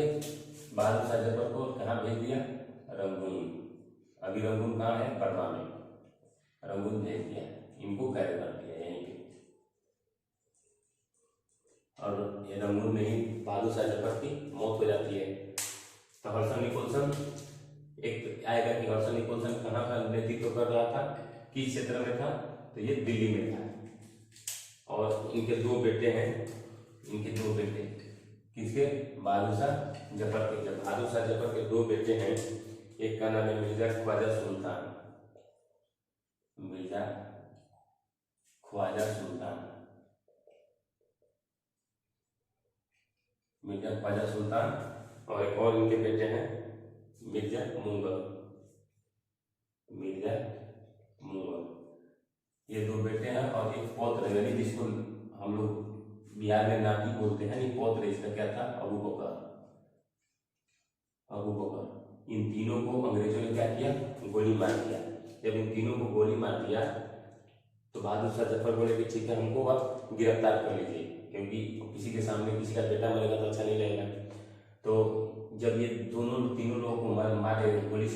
बहादुर शाह जफर को कहाँ भेज दिया, रंगून। अभी रंगून कहाँ है, बर्मा में, रंगून भेज दिया, इनको कैद कर दिया यहीं पे। और ये रंगून में ही बहादुर शाह जफर की मौत हो जाती है। तो हर्सन निकोलसन एक आएगा कि हर्सन निकोलसन कहाँ का नेतृत्व कर रहा था, किस क्षेत्र में था, तो ये दिल्ली में था। और इनके दो बेटे हैं, किसके, बहादुर शाह जफर के। जब बहादुर शाह जफर के दो बेटे हैं, एक का नाम है मिर्जा ख्वाजा सुल्तान, और एक और इनके बेटे हैं मिर्जा मुगल। ये दो बेटे हैं और एक पौत्र, यानी जिसको हम लोग बिहार में नाती बोलते हैं, नहीं पौत्र, इसका क्या था, अबू बकर। इन तीनों को अंग्रेजों ने क्या किया, गोली मार दिया। जब इन तीनों को गोली मार दिया तो बहादुर शाह जफर बोले कि ठीक है, हमको आप गिरफ्तार कर लीजिए, क्योंकि किसी के सामने किसी का बेटा मरेगा तो अच्छा नहीं लगेगा। तो जब ये तीनों लोगों को मारे, गोली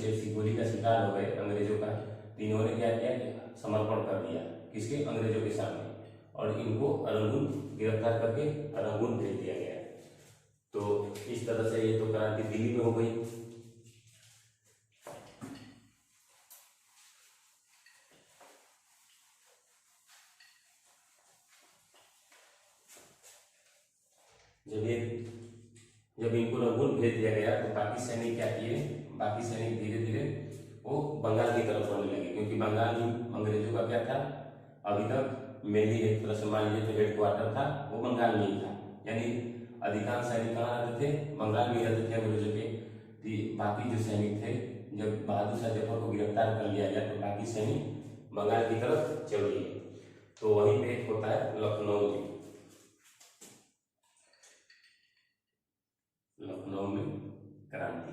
का शिकार हो गए अंग्रेजों का, तो इन्होंने क्या किया, समर्पण कर दिया, किसके, अंग्रेजों के सामने। और इनको रंगून गिरफ्तार करके रंगून भेज दिया गया। तो इस तरह से ये तो क्रांति दिल्ली में हो गई। जब इनको रंगून भेज दिया गया तो बाकी सैनिक क्या किए, धीरे धीरे वो बंगाल की तरफ बढ़ने लगे, क्योंकि बंगाल में अंग्रेजों का क्या था, अभी तक मेनली एक तरह से मान लीजिए तो हेडक्वार्टर था वो बंगाल में ही था। यानी अधिकांश सैनिक कहाँ रहते थे, बंगाल में रहते थे अंग्रेजों के। बाकी जो सैनिक थे, जब बहादुर शाह जफर को गिरफ्तार कर लिया गया तो बाकी सैनिक बंगाल की तरफ चल दिए। तो वहीं पे एक होता है लखनऊ में क्रांति।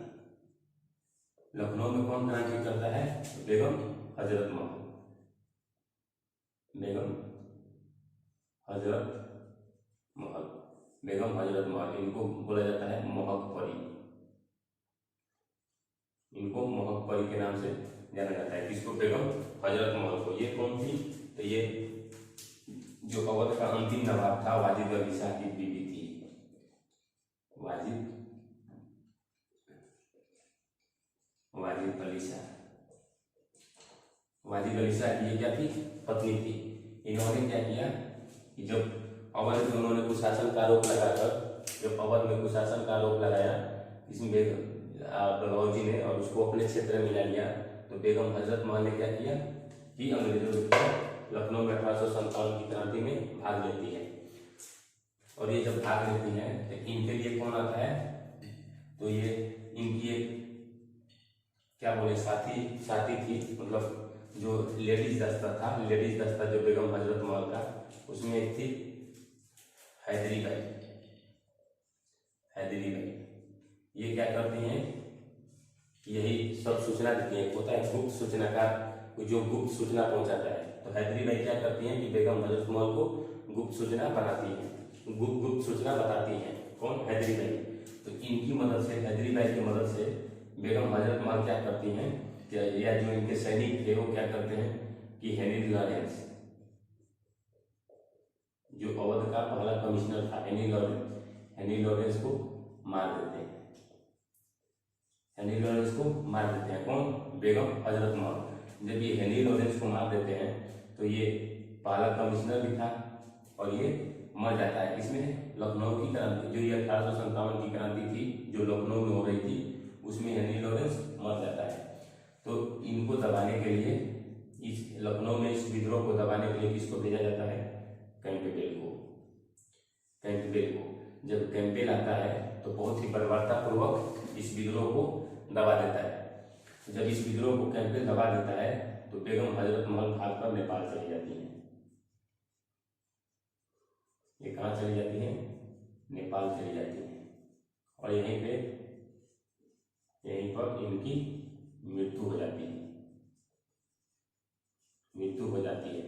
लखनऊ में कौन क्रांति करता है, बेगम हजरत महल। इनको बोला जाता है महक परी के नाम से जाना जाता है। किसको, बेगम हजरत महल को। ये कौन थी, तो ये जो अवध का अंतिम नवाब था, वाजिद अली शाह की बीवी थी। वाजिद अली शाह की ये क्या थी, पत्नी थी। इन्होंने क्या किया कि जब अवध में उन्होंने कुशासन का आरोप लगाया, इसमें बेगम जी ने, और उसको अपने क्षेत्र में मिला लिया, तो बेगम हजरत महल ने क्या किया कि अंग्रेजों के लखनऊ में 1857 की क्रांति में भाग लेती है। और ये जब भाग लेती है तो इनके लिए कौन आता है, तो ये इनकी एक क्या बोले साथी थी, मतलब जो लेडीज दस्ता जो बेगम हजरत महल का, उसमें एक थी हैदरी बाई। ये क्या करती हैं, यही सब सूचना देती है। होता है गुप्त सूचना का, जो गुप्त सूचना पहुंचाता है। तो हैदरी बाई क्या करती हैं कि बेगम हजरत महल को गुप्त सूचना बनाती है, गुप्त सूचना बताती हैं। कौन, हैदरी बाई। तो इनकी मदद से, हैदरी बाई की मदद से बेगम हजरत महल क्या करती हैं, या जो इनके सैनिक थे वो क्या करते हैं कि हेनरी लॉरेंस, जो अवध का पहला कमिश्नर था, हेनरी लॉरेंस को मार देते हैं। कौन, बेगम हजरत महल। जब ये हेनरी लॉरेंस को मार देते हैं तो ये पहला कमिश्नर भी था और ये मर जाता है। इसमें लखनऊ की क्रांति, जो ये 1857 की क्रांति थी, जो लखनऊ में हो रही थी, उसमें हेनरी लॉरेंस मर जाता है। तो इनको दबाने के लिए, इस लखनऊ में इस विद्रोह को दबाने के लिए किसको भेजा जाता है? कैंपबेल को। कैंपबेल को जब कैंपबेल आता है तो बहुत ही बर्बरतापूर्वक इस विद्रोह को दबा देता है। जब इस विद्रोह को कैंपबेल दबा देता है तो बेगम हजरत महल भागकर नेपाल चली जाती है। ये कहाँ चली जाती है? नेपाल चली जाती है। और यहीं पर इनकी मृत्यु हो जाती है। मृत्यु हो जाती है।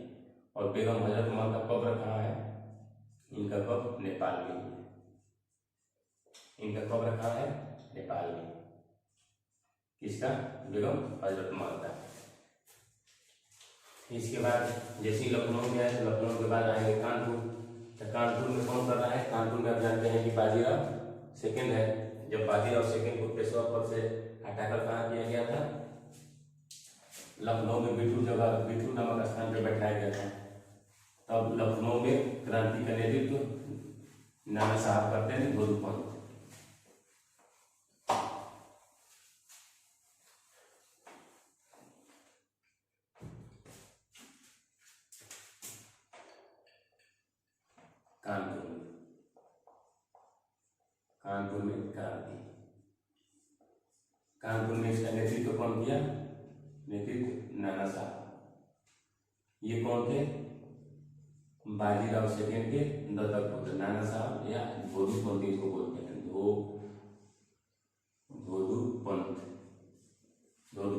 और बेगम हजरत महल का कब्र कहाँ है? इनका कब्र नेपाल में है। इनका कब्र कहाँ है? नेपाल में। किसका? बेगम हजरत महल का। इसके बाद जैसे ही लखनऊ में आए तो लखनऊ के बाद आएंगे कानपुर। तो कानपुर में कौन कर रहा है? कानपुर में आप जानते हैं कि बाजीराव सेकंड है। जब बाजीराव सेकंड को पेशवा पद से हटाकर कहाँ किया गया था? लखनऊ में बिठूर नामक स्थान पर बैठाया गया था। तब लखनऊ में क्रांति का नेतृत्व नाना साहब करते हैं, गोरू पंत। कानपुर में क्रांति। कानपुर में इसका नेतृत्व कौन किया? नेतृत्व नाना साहब। ये कौन थे? बाजीराव सेकंड के दत्तक पुत्र नाना साहब, या भोदू पंत इसको बोलते हैं। भोदू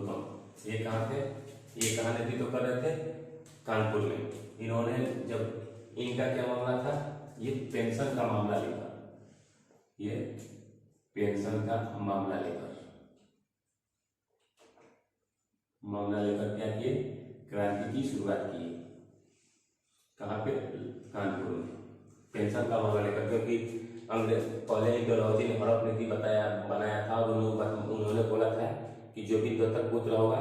पंत। ये कहाँ थे? ये कहाँ नेतृत्व कर रहे थे? कानपुर में। इन्होंने जब इनका क्या मामला था? ये पेंशन का मामला लेकर, ये पेंशन का मामला लेकर क्या किए? क्रांति की शुरुआत की। कहाँ पे? कानपुर में। पेंशन का मामला लेकर, क्योंकि अंग्रेज पहले ही डलहौजी ने हड़प नीति बनाया था और उन्होंने बोला था कि जो भी दत्तक पुत्र होगा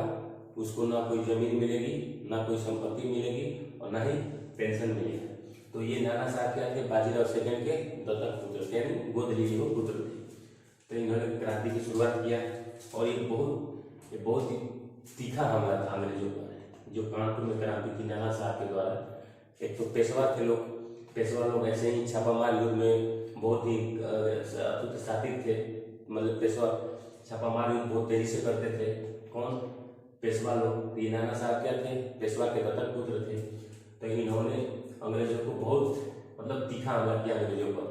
उसको ना कोई जमीन मिलेगी, ना कोई संपत्ति मिलेगी और ना ही पेंशन मिलेगा। तो ये नाना साहब क्या थे? बाजीराव सेकंड के दत्तक पुत्र थे, गोद लिए हुए पुत्र थे। तो इन्होंने क्रांति की शुरुआत किया और ये बहुत ही तीखा हमला था अंग्रेजों पर, जो कानपुर में क्रांति की नाना साहब के द्वारा। एक तो पेशवा थे लोग, पेशवा लोग ऐसे ही छापामार युद्ध में बहुत ही साथित थे। मतलब पेशवा छापामार युद्ध बहुत तेजी से करते थे। कौन? पेशवा लोग। ये नाना साहब क्या थे? पेशवा के दत्तक पुत्र थे। तो इन्होंने अंग्रेजों को बहुत मतलब तीखा हमला किया अंग्रेजों पर।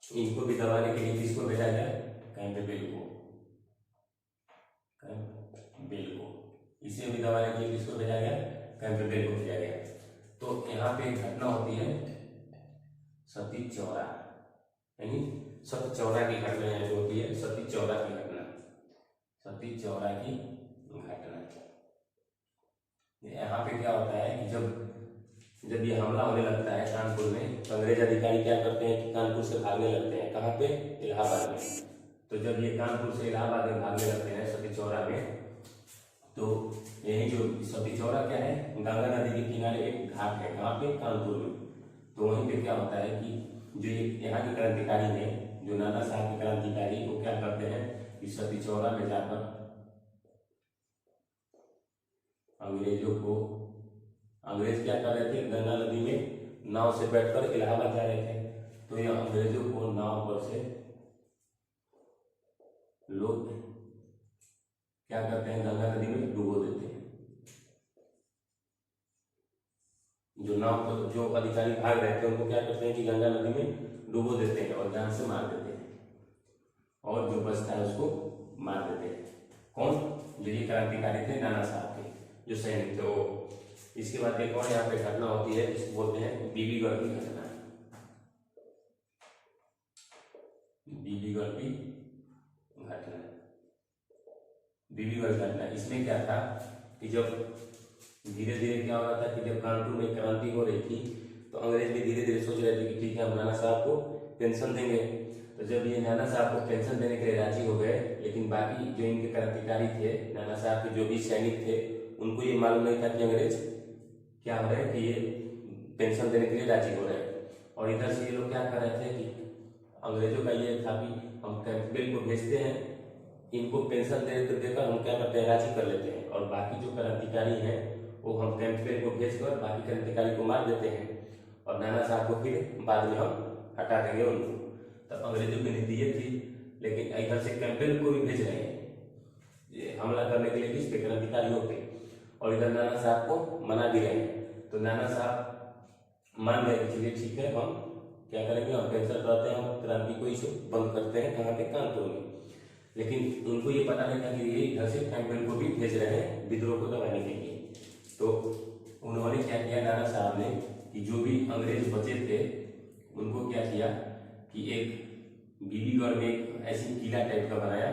इनको भी दबाने के लिए किसको भेजा गया? कैंपबेल को। इसे भी दबाने के लिए किसको भेजा गया? कैंपबेल को भेजा गया। तो यहाँ पे एक घटना होती है सती चौरा, यानी सती चौरा की घटना जो होती है, सती चौरा की घटना। सती चौरा की घटना यहाँ पे क्या होता है कि जब ये हमला होने लगता है कानपुर में, तो अंग्रेज अधिकारी क्या करते हैं कि कानपुर से भागने लगते हैं। कहाँ पे? इलाहाबाद में। तो जब ये कानपुर से इलाहाबाद में भागने लगते हैं सती चौरा में, तो यही जो सती चौरा क्या है? गंगा नदी के किनारे एक घाट है। कहाँ पे? कानपुर में। तो वहीं पे क्या होता है कि जो यहाँ के क्रांतिकारी हैं, जो नाना साहब के क्रांतिकारी, वो क्या करते हैं कि सती चौरा में जाकर अंग्रेज क्या कर रहे थे? गंगा नदी में नाव से बैठकर इलाहाबाद जा रहे थे। तो ये अंग्रेजों को नाव पर से लोग क्या करते हैं? गंगा नदी में डुबो देते हैं। जो नाव पर जो अधिकारी भाग रहे थे उनको क्या करते हैं कि गंगा नदी में डुबो देते हैं और जान से मार देते हैं, और जो बचता है उसको मार देते हैं। कौन? जो ये क्रांतिकारी थे नाना साहब के जो सैनिक थे वो। इसके बाद एक और यहाँ पे घटना होती है जिसको बोलते हैं बीबीगढ़ की घटना। बीबीगढ़ की घटना। बीबीगढ़ घटना इसमें क्या था कि जब धीरे धीरे क्या हो रहा था कि जब कानपुर में क्रांति हो रही थी, तो अंग्रेज भी धीरे धीरे सोच रहे थे कि ठीक है, हम नाना साहब को पेंशन देंगे। तो जब ये नाना साहब को पेंशन देने के लिए राजी हो गए, लेकिन बाकी जो इनके क्रांतिकारी थे, नाना साहब के जो भी सैनिक थे, उनको ये मालूम नहीं था कि अंग्रेज क्या हो रहे हैं, कि ये पेंशन देने के लिए राजी हो रहे हैं। और इधर से ये लोग क्या कर रहे थे कि अंग्रेजों का ये था कि हम कैंपबेल को भेजते हैं, इनको पेंशन देकर हम क्या करते हैं, राजी कर लेते हैं, और बाकी जो क्रांतिकारी हैं वो हम कैंपबेल को भेजकर बाकी क्रांतिकारी को मार देते हैं, और नाना साहब को फिर बाद में हम हटा देंगे उनको। तब अंग्रेजों की नीति ये थी, लेकिन इधर से कैंपबेल को भी भेज रहे हैं ये हमला करने के लिए किस पे, क्रांतिकारियों पे, और इधर नाना साहब को मना भी रहे हैं। तो नाना साहब मान गए कि चलिए ठीक है, हम क्या करेंगे, हम कैंसिल करते हैं, हम क्रांति को इसे बंद करते हैं, कहाँ पे, कानपुर में। लेकिन उनको ये पता नहीं था कि ये इधर से कैंपबेल को भी भेज रहे हैं विद्रोह को दबाने के लिए। तो उन्होंने क्या किया, नाना साहब ने, कि जो भी अंग्रेज बचे थे उनको क्या किया कि एक बीबीगढ़ में एक ऐसी किला टाइप का बनाया,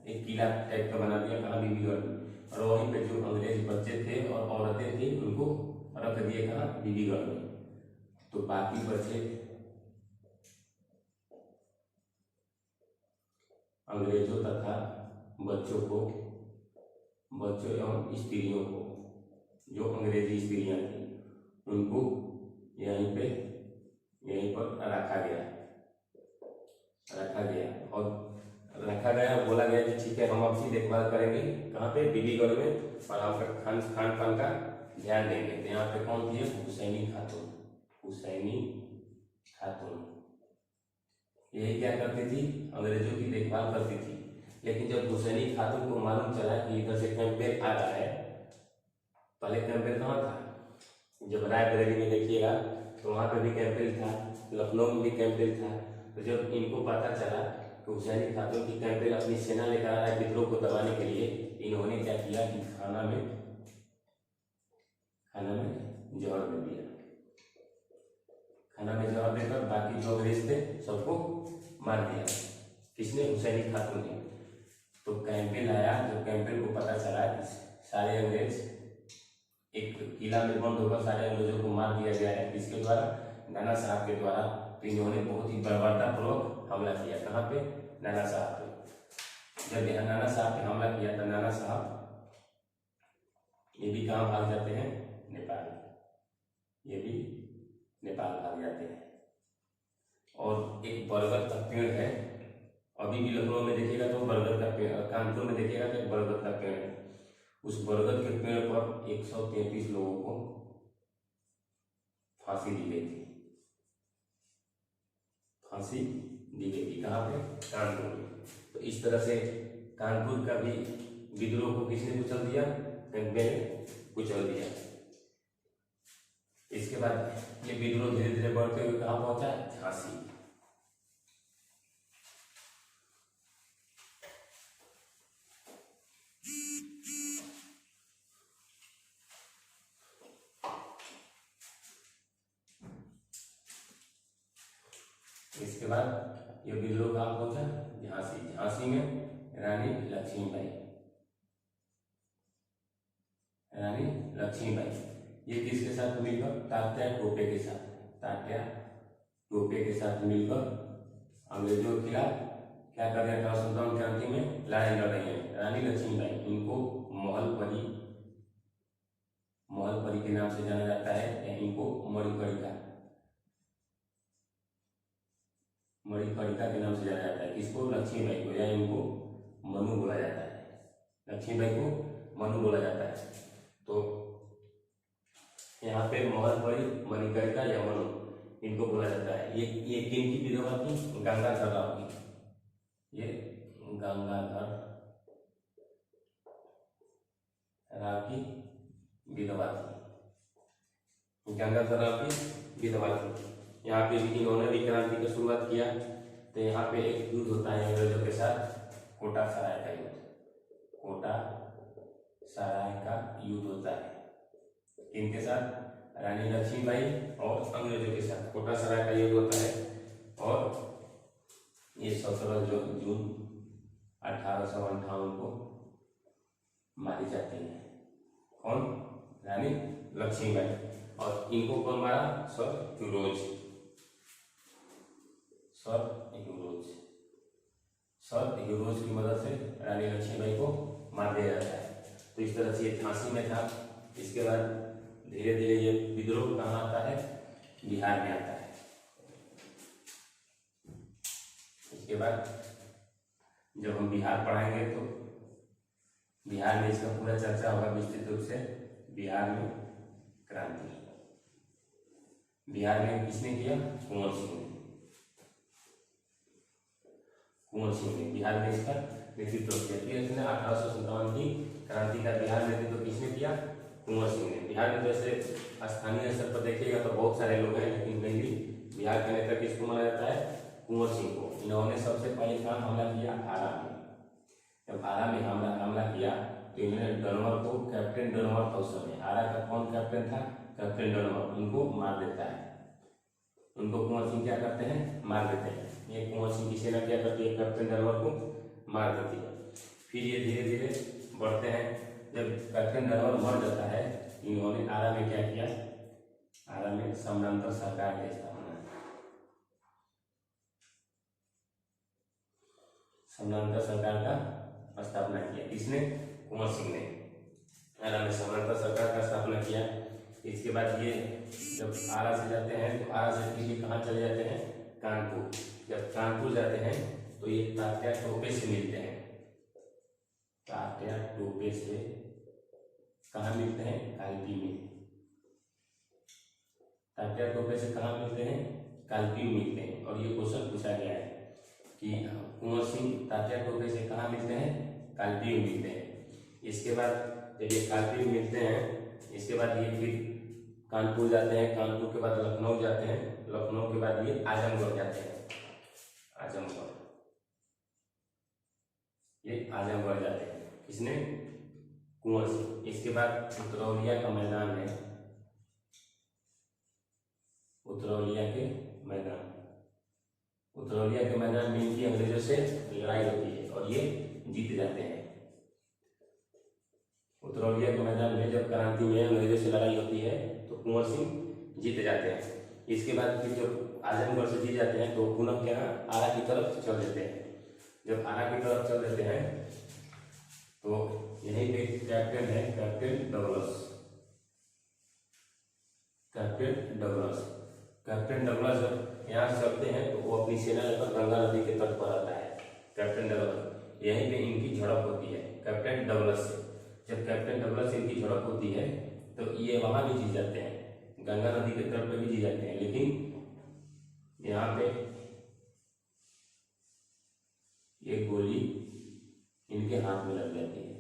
एक किला टाइप का बना दिया, कहाँ, बीबीगढ़ में, और वहीं पे जो अंग्रेज बच्चे थे और औरतें थी उनको रख दिए, कहाँ, बीबीगढ़ में। तो बाकी बचे अंग्रेजों तथा बच्चों एवं स्त्रियों को, जो अंग्रेजी स्त्रियां थी उनको यहीं पर रखा गया, बोला गया कि ठीक है, हम आपकी देखभाल करेंगे, कहाँ पे, बीबीगढ़ में, और आपका खान पान का ध्यान देंगे। तो यहाँ पे कौन थी, हुसैनी खातून यही क्या करती थी, अंग्रेजों की देखभाल करती थी। लेकिन जब हुसैनी खातून को मालूम चला कि इधर से कैंपबेल आ रहा है, पहले कैंपबेल कहाँ था, जब रायबरेली में देखिएगा तो वहाँ पे भी कैंपबेल था, लखनऊ में भी कैंपबेल था। तो जब इनको पता चला कि हुसैनी खातून की कैंपबेल अपनी सेना लेकर आ रहा है विद्रोह को दबाने के लिए, इन्होंने क्या किया कि खाना में जहर दे दिया। खाना में जहर देकर बाकी जो अंग्रेज थे सबको मार दिया। किसने, हुसैनी खातून ने। तो कैंपबेल आया, जब कैंपबेल को पता चला कि सारे अंग्रेज एक किला में बंद होकर सारे अंग्रेजों को मार दिया गया है, किसके द्वारा, नाना साहब के द्वारा। तो इन्होंने बहुत ही बर्बरतापूर्वक हमला किया, कहाँ पे, नाना साहब पे। जब यहाँ नाना साहब पे हमला किया तो नाना साहब ये भी कहाँ भाग जाते हैं, नेपाल, ये भी नेपाल भाग जाते हैं। और एक बरगद का पेड़ है, अभी भी लखनऊ में देखिएगा तो बरगद का पेड़, कानपुर में देखिएगा तो बरगद का पेड़ है। उस बरगद के पेड़ पर 133 लोगों को फांसी दी गई थी, कहाँ पे, कानपुर में। तो इस तरह से कानपुर का भी विद्रोह को किसने कुचल दिया, कैंपबेल ने कुचल दिया। इसके बाद ये विद्रोह धीरे धीरे बढ़ते हुए कहाँ पहुंचा, झांसी। इसके बाद ये विद्रोह कहाँ पहुंचा, झांसी में रानी लक्ष्मीबाई, ये किसके साथ मिलकर, तात्या टोपे के साथ मिलकर अंग्रेजों के खिलाफ क्या कर रहे हैं, 1857 क्रांति में लड़ाई लड़ रही है। रानी लक्ष्मीबाई, इनको महलपरी के नाम से जाना जाता है, या इनको मणिकर्णिका के नाम से जाना जाता है। किसको, लक्ष्मीबाई को, या इनको मनु बोला जाता है, लक्ष्मीबाई को मनु बोला जाता है। तो यहाँ पे महलपरी, मणिकर्णिका या मनु, इनको बोला जाता है। ये किन की विधवा थी, गंगाधर राव की, ये गंगाधर राव की विधवा थी, गंगाधर राव की विधवा थी। यहाँ पे भी इन्होंने भी क्रांति की शुरुआत किया। तो यहाँ पे एक युद्ध होता है अंग्रेजों के साथ, कोटा सराय का युद्ध होता है। इनके साथ, रानी लक्ष्मीबाई और अंग्रेजों के साथ कोटा सराय का युद्ध होता है। और ये 17 जून 1858 को मारी जाती है। कौन, रानी लक्ष्मीबाई। और इनको कौन मारा, सर ह्यूरोज की मदद से रानी लक्ष्मीबाई को मार दिया जाता है। तो इस तरह से ये झांसी में था। इसके बाद धीरे धीरे ये विद्रोह कहाँ आता है, बिहार में आता है। इसके बाद जब हम बिहार पढ़ाएंगे तो बिहार में इसका पूरा चर्चा होगा विस्तृत रूप से। बिहार में क्रांति बिहार में किसने किया? कुंवर सिंह ने। कुंवर सिंह ने बिहार में इसका नेतृत्व किया। 1857 की क्रांति का बिहार नेतृत्व किसने किया? कुंवर सिंह ने। बिहार में जैसे स्थानीय स्तर पर देखिएगा तो बहुत सारे लोग हैं, लेकिन मेनली बिहार का नेता किसको माना जाता है? कुंवर सिंह को। इन्होंने सबसे पहले कहाँ हमला किया? आरा में। जब आरा में हमला किया तो इन्होंने डनवर को, कैप्टन डनवर था उस समय, आरा का कौन कैप्टन था? कैप्टन डनवर। उनको मार देता है। उनको कुंवर सिंह क्या करते हैं? मार देते हैं। ये कुंवर सिंह की सेना क्या करती है? कैप्टन डनवर को मार देती है। फिर ये धीरे धीरे बढ़ते हैं। जब कैप्टन डनवर मर जाता है, इन्होंने आरा में क्या किया? आरा में समानांतर सरकार की स्थापना। समानांतर सरकार का स्थापना किया। किसने? कुंवर सिंह ने आरा में समानांतर सरकार का स्थापना किया। इसके बाद ये जब आरा से जाते हैं तो आरा से फिर ये कहाँ चले जाते हैं? कानपुर। जब कानपुर जाते हैं तो ये तात्या टोपे से मिलते हैं। तात्या टोपे से कहाँ मिलते हैं? कालपी में। तात्या टोपे से कहाँ मिलते हैं? कालपी में मिलते हैं। और ये क्वेश्चन पूछा गया है कि कुंवर सिंह तात्या टोपे से कहाँ मिलते हैं? कालपी में मिलते हैं। इसके बाद जब ये कालपी में मिलते हैं, इसके बाद ये फिर कानपुर जाते हैं। कानपुर के बाद लखनऊ जाते हैं। लखनऊ के बाद ये आजमगढ़ जाते हैं। आजमगढ़, ये आजमगढ़ जाते हैं। किसने? कुंवर सिंह। इसके बाद उतरौलिया का मैदान है। उतरौलिया के मैदान। उतरौलिया के मैदान में इनकी अंग्रेजों से लड़ाई होती है और ये जीत जाते हैं। उतरौलिया के मैदान में जब क्रांति में अंग्रेजों से लड़ाई होती है तो कुंवर सिंह जीत जाते हैं। इसके बाद फिर जब आजमगढ़ से जीत जाते हैं तो पुनः क्या आरा की तरफ चल देते हैं। जब आरा की तरफ चल देते हैं तो यहीं पे कैप्टन है, captain Douglas. Captain Douglas. Captain Douglas जब यहाँ से चलते हैं तो वो अपनी सेना लेकर गंगा नदी के तट पर आता है। कैप्टन डगलस, यहीं पे इनकी झड़प होती है कैप्टन डगलस से। जब कैप्टन डगलस से इनकी झड़प होती है तो ये वहां भी जीत जाते हैं, गंगा नदी के तट पर भी जीत जाते हैं। लेकिन यहाँ पे एक गोली इनके हाथ में लग जाती है।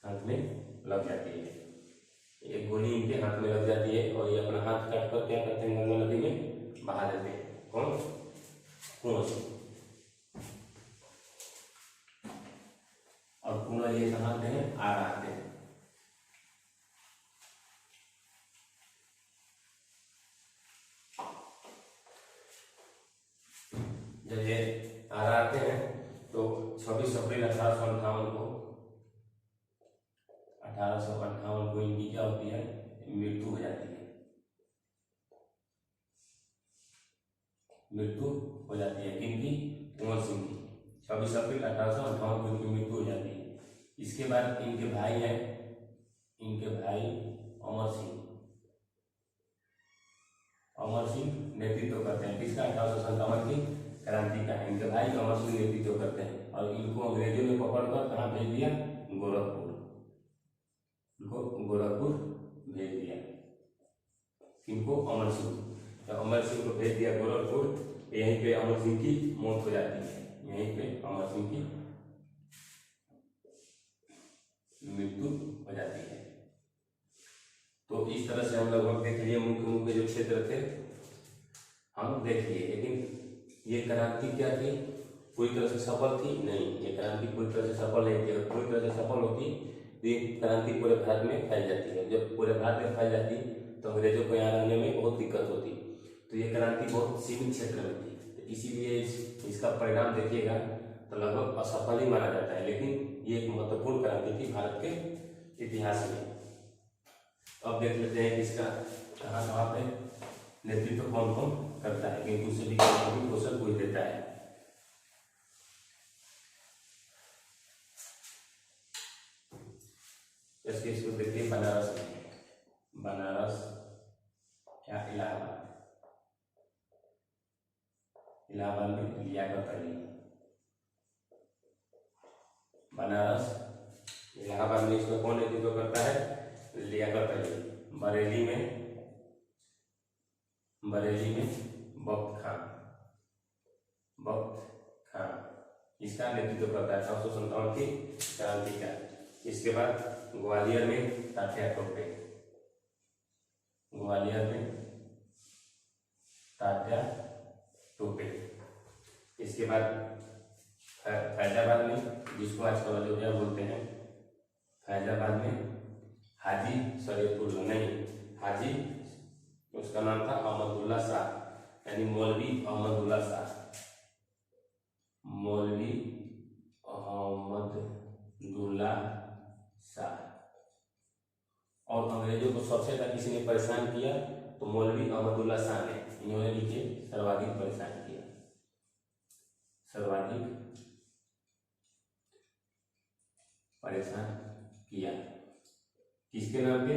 हाथ में लग जाती है, एक गोली इनके हाथ में लग जाती है और ये अपना हाथ काट कर क्या करते हैं? गंगा नदी में बहा देते हैं। कौन? कुंवर सिंह। और पुनः ये कहाँ आते हैं? आरा आते हैं। जब ये आरा आते हैं तो 26 अप्रैल 1858 को इनकी क्या होती है? मृत्यु हो जाती है। मृत्यु हो जाती है किनकी? कुंवर सिंह की। 26 अप्रैल 1858 को इनकी मृत्यु हो जाती है। इसके बाद इनके भाई हैं, इनके भाई अमर सिंह। अमर सिंह नेतृत्व करते हैं किसका? 1857 की क्रांति का। इनके भाई अमर सिंह नेतृत्व करते हैं और इनको अंग्रेजों ने पकड़कर कहाँ भेज दिया? गोरखपुर। इनको गोरखपुर भेज दिया। किनको? अमर सिंह। तो अमर सिंह को भेज दिया गोरखपुर। यहीं पे अमर सिंह की मौत हो जाती है। यहीं पे अमर सिंह की मृत्यु हो जाती है। तो इस तरह से हम लगभग देख लिए मुख्य मुख्य जो क्षेत्र थे हम देख लिए। लेकिन ये क्रांति क्या थी? पूरी तरह से सफल थी? नहीं, ये क्रांति पूरी तरह से सफल नहीं थी। अगर पूरी तरह से सफल होती तो ये क्रांति पूरे भारत में फैल जाती है। जब पूरे भारत में फैल जाती तो अंग्रेजों को यहाँ रहने में बहुत दिक्कत होती। तो ये क्रांति बहुत सीमित क्षेत्र में थी, तो इसीलिए इसका परिणाम देखिएगा तो लगभग असफल ही माना जाता है। लेकिन ये एक महत्वपूर्ण क्रांति थी भारत के इतिहास में। अब देख लेते हैं कि इसका कहाँ कहाँ पे नेतृत्व कौन कौन करता है, क्योंकि उससे भी क्वेश्चन पूछ देता है। इसको देखिए बनारस में, बनारस या इलाहाबाद। इलाहाबाद में लियाकत अली। बनारस इलाहाबाद में इसमें कौन नेतृत्व करता है? लियाकत अली। बरेली में बख्त खान इसका नेतृत्व करता है 1857 की क्रांति का। इसके बाद ग्वालियर में तात्या टोपे। इसके बाद फैजाबाद में, जिसको आजकल अयोध्या बोलते हैं, फैजाबाद में हाजी शरीयतुल्लाह नहीं, हाजी उसका नाम था अहमदुल्ला शाह, यानी मौलवी अहमदुल्ला शाह। और अंग्रेजों को सबसे ज्यादा किसी ने परेशान किया तो मौलवी अहमदुल्ला शाह ने, इन्होंने नीचे सर्वाधिक परेशान किया, किसके नाम पे?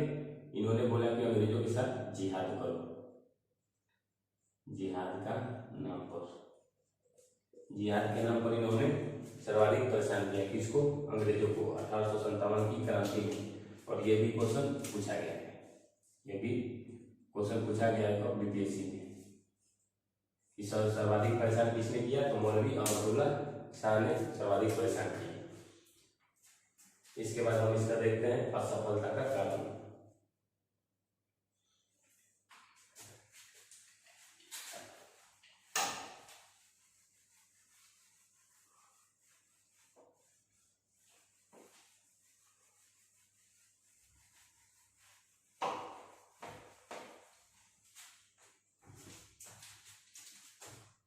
इन्होंने बोला कि अंग्रेजों के साथ जिहाद करो, जिहाद का नाम पर, जिहाद के नाम पर इन्होंने सर्वाधिक परेशान किया। किसको? अंग्रेजों को 1857 की क्रांति में। और ये भी क्वेश्चन पूछा गया है कब बीपीएससी में। इस सर्वाधिक परेशान किसने किया? तो मौलवी अहमदुल्ला शाह ने सर्वाधिक परेशान किया। इसके बाद हम इसका देखते हैं असफलता का कारण।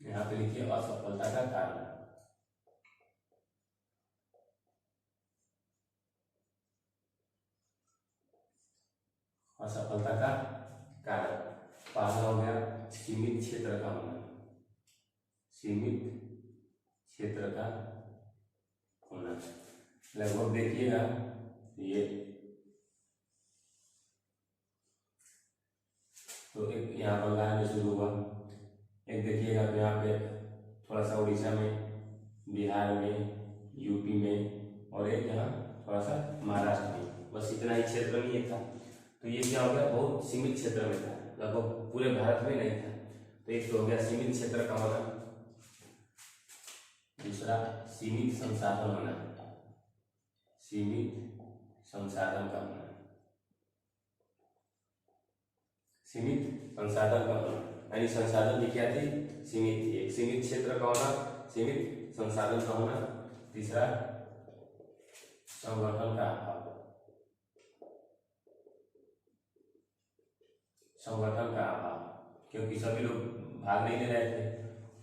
यहाँ पे लिखिए असफलता का कारण। असफलता का कारण पहला हो गया सीमित क्षेत्र का होना, लगभग देखिएगा ये तो एक यहाँ बंगाल में शुरू हुआ, एक देखिएगा तो यहाँ पे थोड़ा सा उड़ीसा में, बिहार में, यूपी में, और एक यहाँ थोड़ा सा महाराष्ट्र में। बस इतना ही क्षेत्र में ये था। तो ये क्या हो गया? बहुत सीमित क्षेत्र में था, लगभग पूरे भारत में नहीं था। तो एक तो हो गया सीमित क्षेत्र का होना, दूसरा सीमित संसाधन होना, यानी संसाधन की क्या थी? सीमित थी। एक सीमित क्षेत्र का होना, सीमित संसाधन का होना, तीसरा संगठन का अभाव, क्योंकि सभी लोग भाग नहीं ले रहे थे,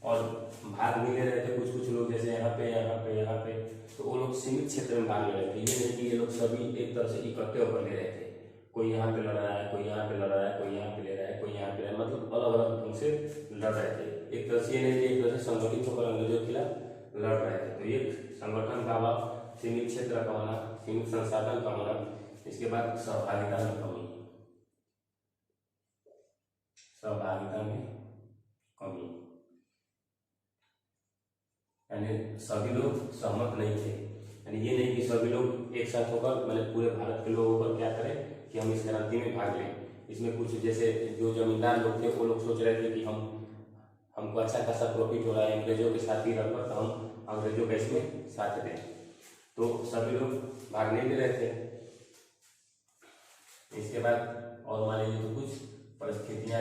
और भाग नहीं ले रहे थे कुछ लोग, जैसे यहाँ पे, तो वो लोग सीमित क्षेत्र में भाग ले रहे थे। ये नहीं कि ये लोग सभी एक तरह से इकट्ठे होकर ले रहे थे, कोई यहाँ पे लड़ रहा है, कोई यहाँ पे लड़ रहा है, कोई यहाँ पे ले रहा है, कोई यहाँ पे, मतलब अलग अलग ढंग से लड़ रहे थे। एक तरह से ये नहीं कि एक तरह से संगठित होकर अंग्रेजों के खिलाफ लड़ रहे थे। तो ये संगठन का अभाव, सीमित क्षेत्र का होना, सीमित संसाधन का होना, इसके बाद सहभागिता में कमी, यानी सभी लोग सहमत नहीं थे। यानी ये नहीं कि सभी लोग एक साथ होकर, मतलब पूरे भारत के लोग होकर क्या करें कि हम इस क्रांति में भाग लें। इसमें कुछ जैसे जो जमींदार लोग थे वो लोग सोच रहे थे कि हमको अच्छा खासा प्रॉफिट हो रहा है अंग्रेजों के साथ ही रहकर, तो हम अंग्रेजों का इसमें साथ दें। तो सभी लोग भाग नहीं ले रहे थे। इसके बाद और मान लीजिए तो कुछ परिस्थितियाँ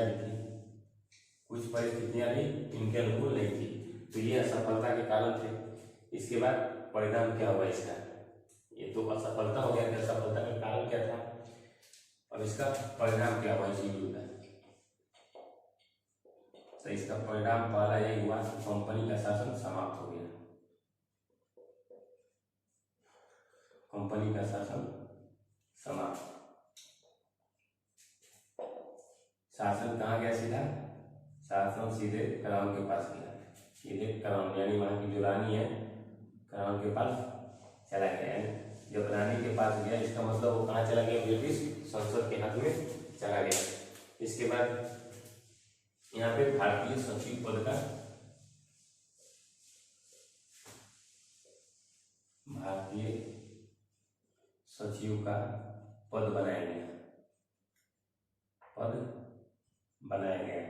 भी इनके अनुकूल नहीं थी, तो ये असफलता के कारण थे। इसके बाद परिणाम क्या हुआ इसका? ये तो असफलता हो गया, असफलता का कारण क्या था और इसका परिणाम क्या हुआ इसी युद्ध का? तो इसका परिणाम पहला यही हुआ, कंपनी का शासन समाप्त हो गया। कंपनी का शासन समाप्त। शासन कहाँ गया? सीधा शासन सीधे क्राउन के पास गया, सीधे क्राउन, यानी वहाँ की जो रानी है क्राउन के पास चला गया। जब रानी के पास गया, इसका मतलब वो कहाँ चला गया? ब्रिटिश संसद के हाथ में चला गया। इसके बाद यहाँ पे भारतीय सचिव पद का भारतीय सचिव का पद बनाया गया, पद बनाया गया।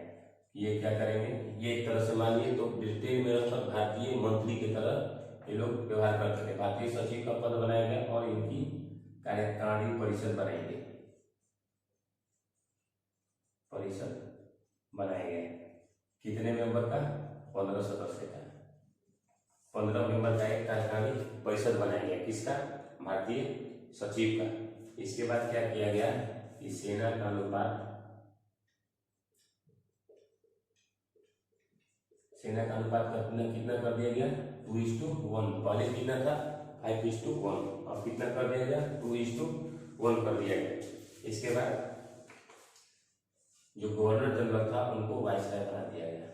ये क्या करेंगे, ये एक तरह से मानिए तो ब्रिटेन में मतलब भारतीय मंत्री की तरह ये लोग व्यवहार करते थे। भारतीय सचिव का पद बनाया गया और इनकी कार्यकारिणी परिषद बनाई गई, परिषद बनाया गया। कितने मेंबर का, 15 सदस्य का, 15 मेंबर का एक कार्यकारिणी परिषद बनाया गया। किसका, भारतीय सचिव का। इसके बाद क्या किया गया कि सेना का अनुपात, सेना का अनुपात कितना कर दिया गया, 2:1। पहले कितना था, 5:1, अब कितना कर दिया गया, 2:1 कर दिया गया। इसके बाद जो गवर्नर जनरल था उनको वाइसराय बना दिया गया,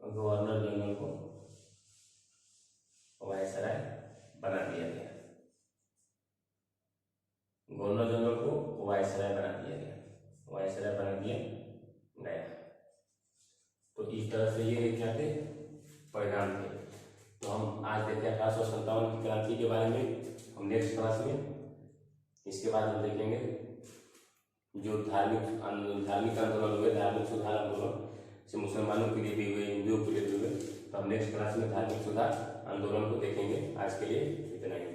गवर्नर जनरल को वाइसराय बना दिया गया, गवर्नर जनरल को वाइसराय बना दिया गया, वाइसराय बना दिया गया। तो इस तरह से ये क्या थे, परिणाम थे। तो हम आज देखें 1857 की क्रांति के बारे में, हम नेक्स्ट क्लास में। इसके बाद हम देखेंगे जो धार्मिक आंदोलन हुए, धार्मिक सुधार आंदोलन से मुसलमानों के लिए भी हुए, हिंदुओं के लिए भी हुए। तो हम नेक्स्ट क्लास में धार्मिक सुधार आंदोलन को देखेंगे। आज के लिए इतना ही।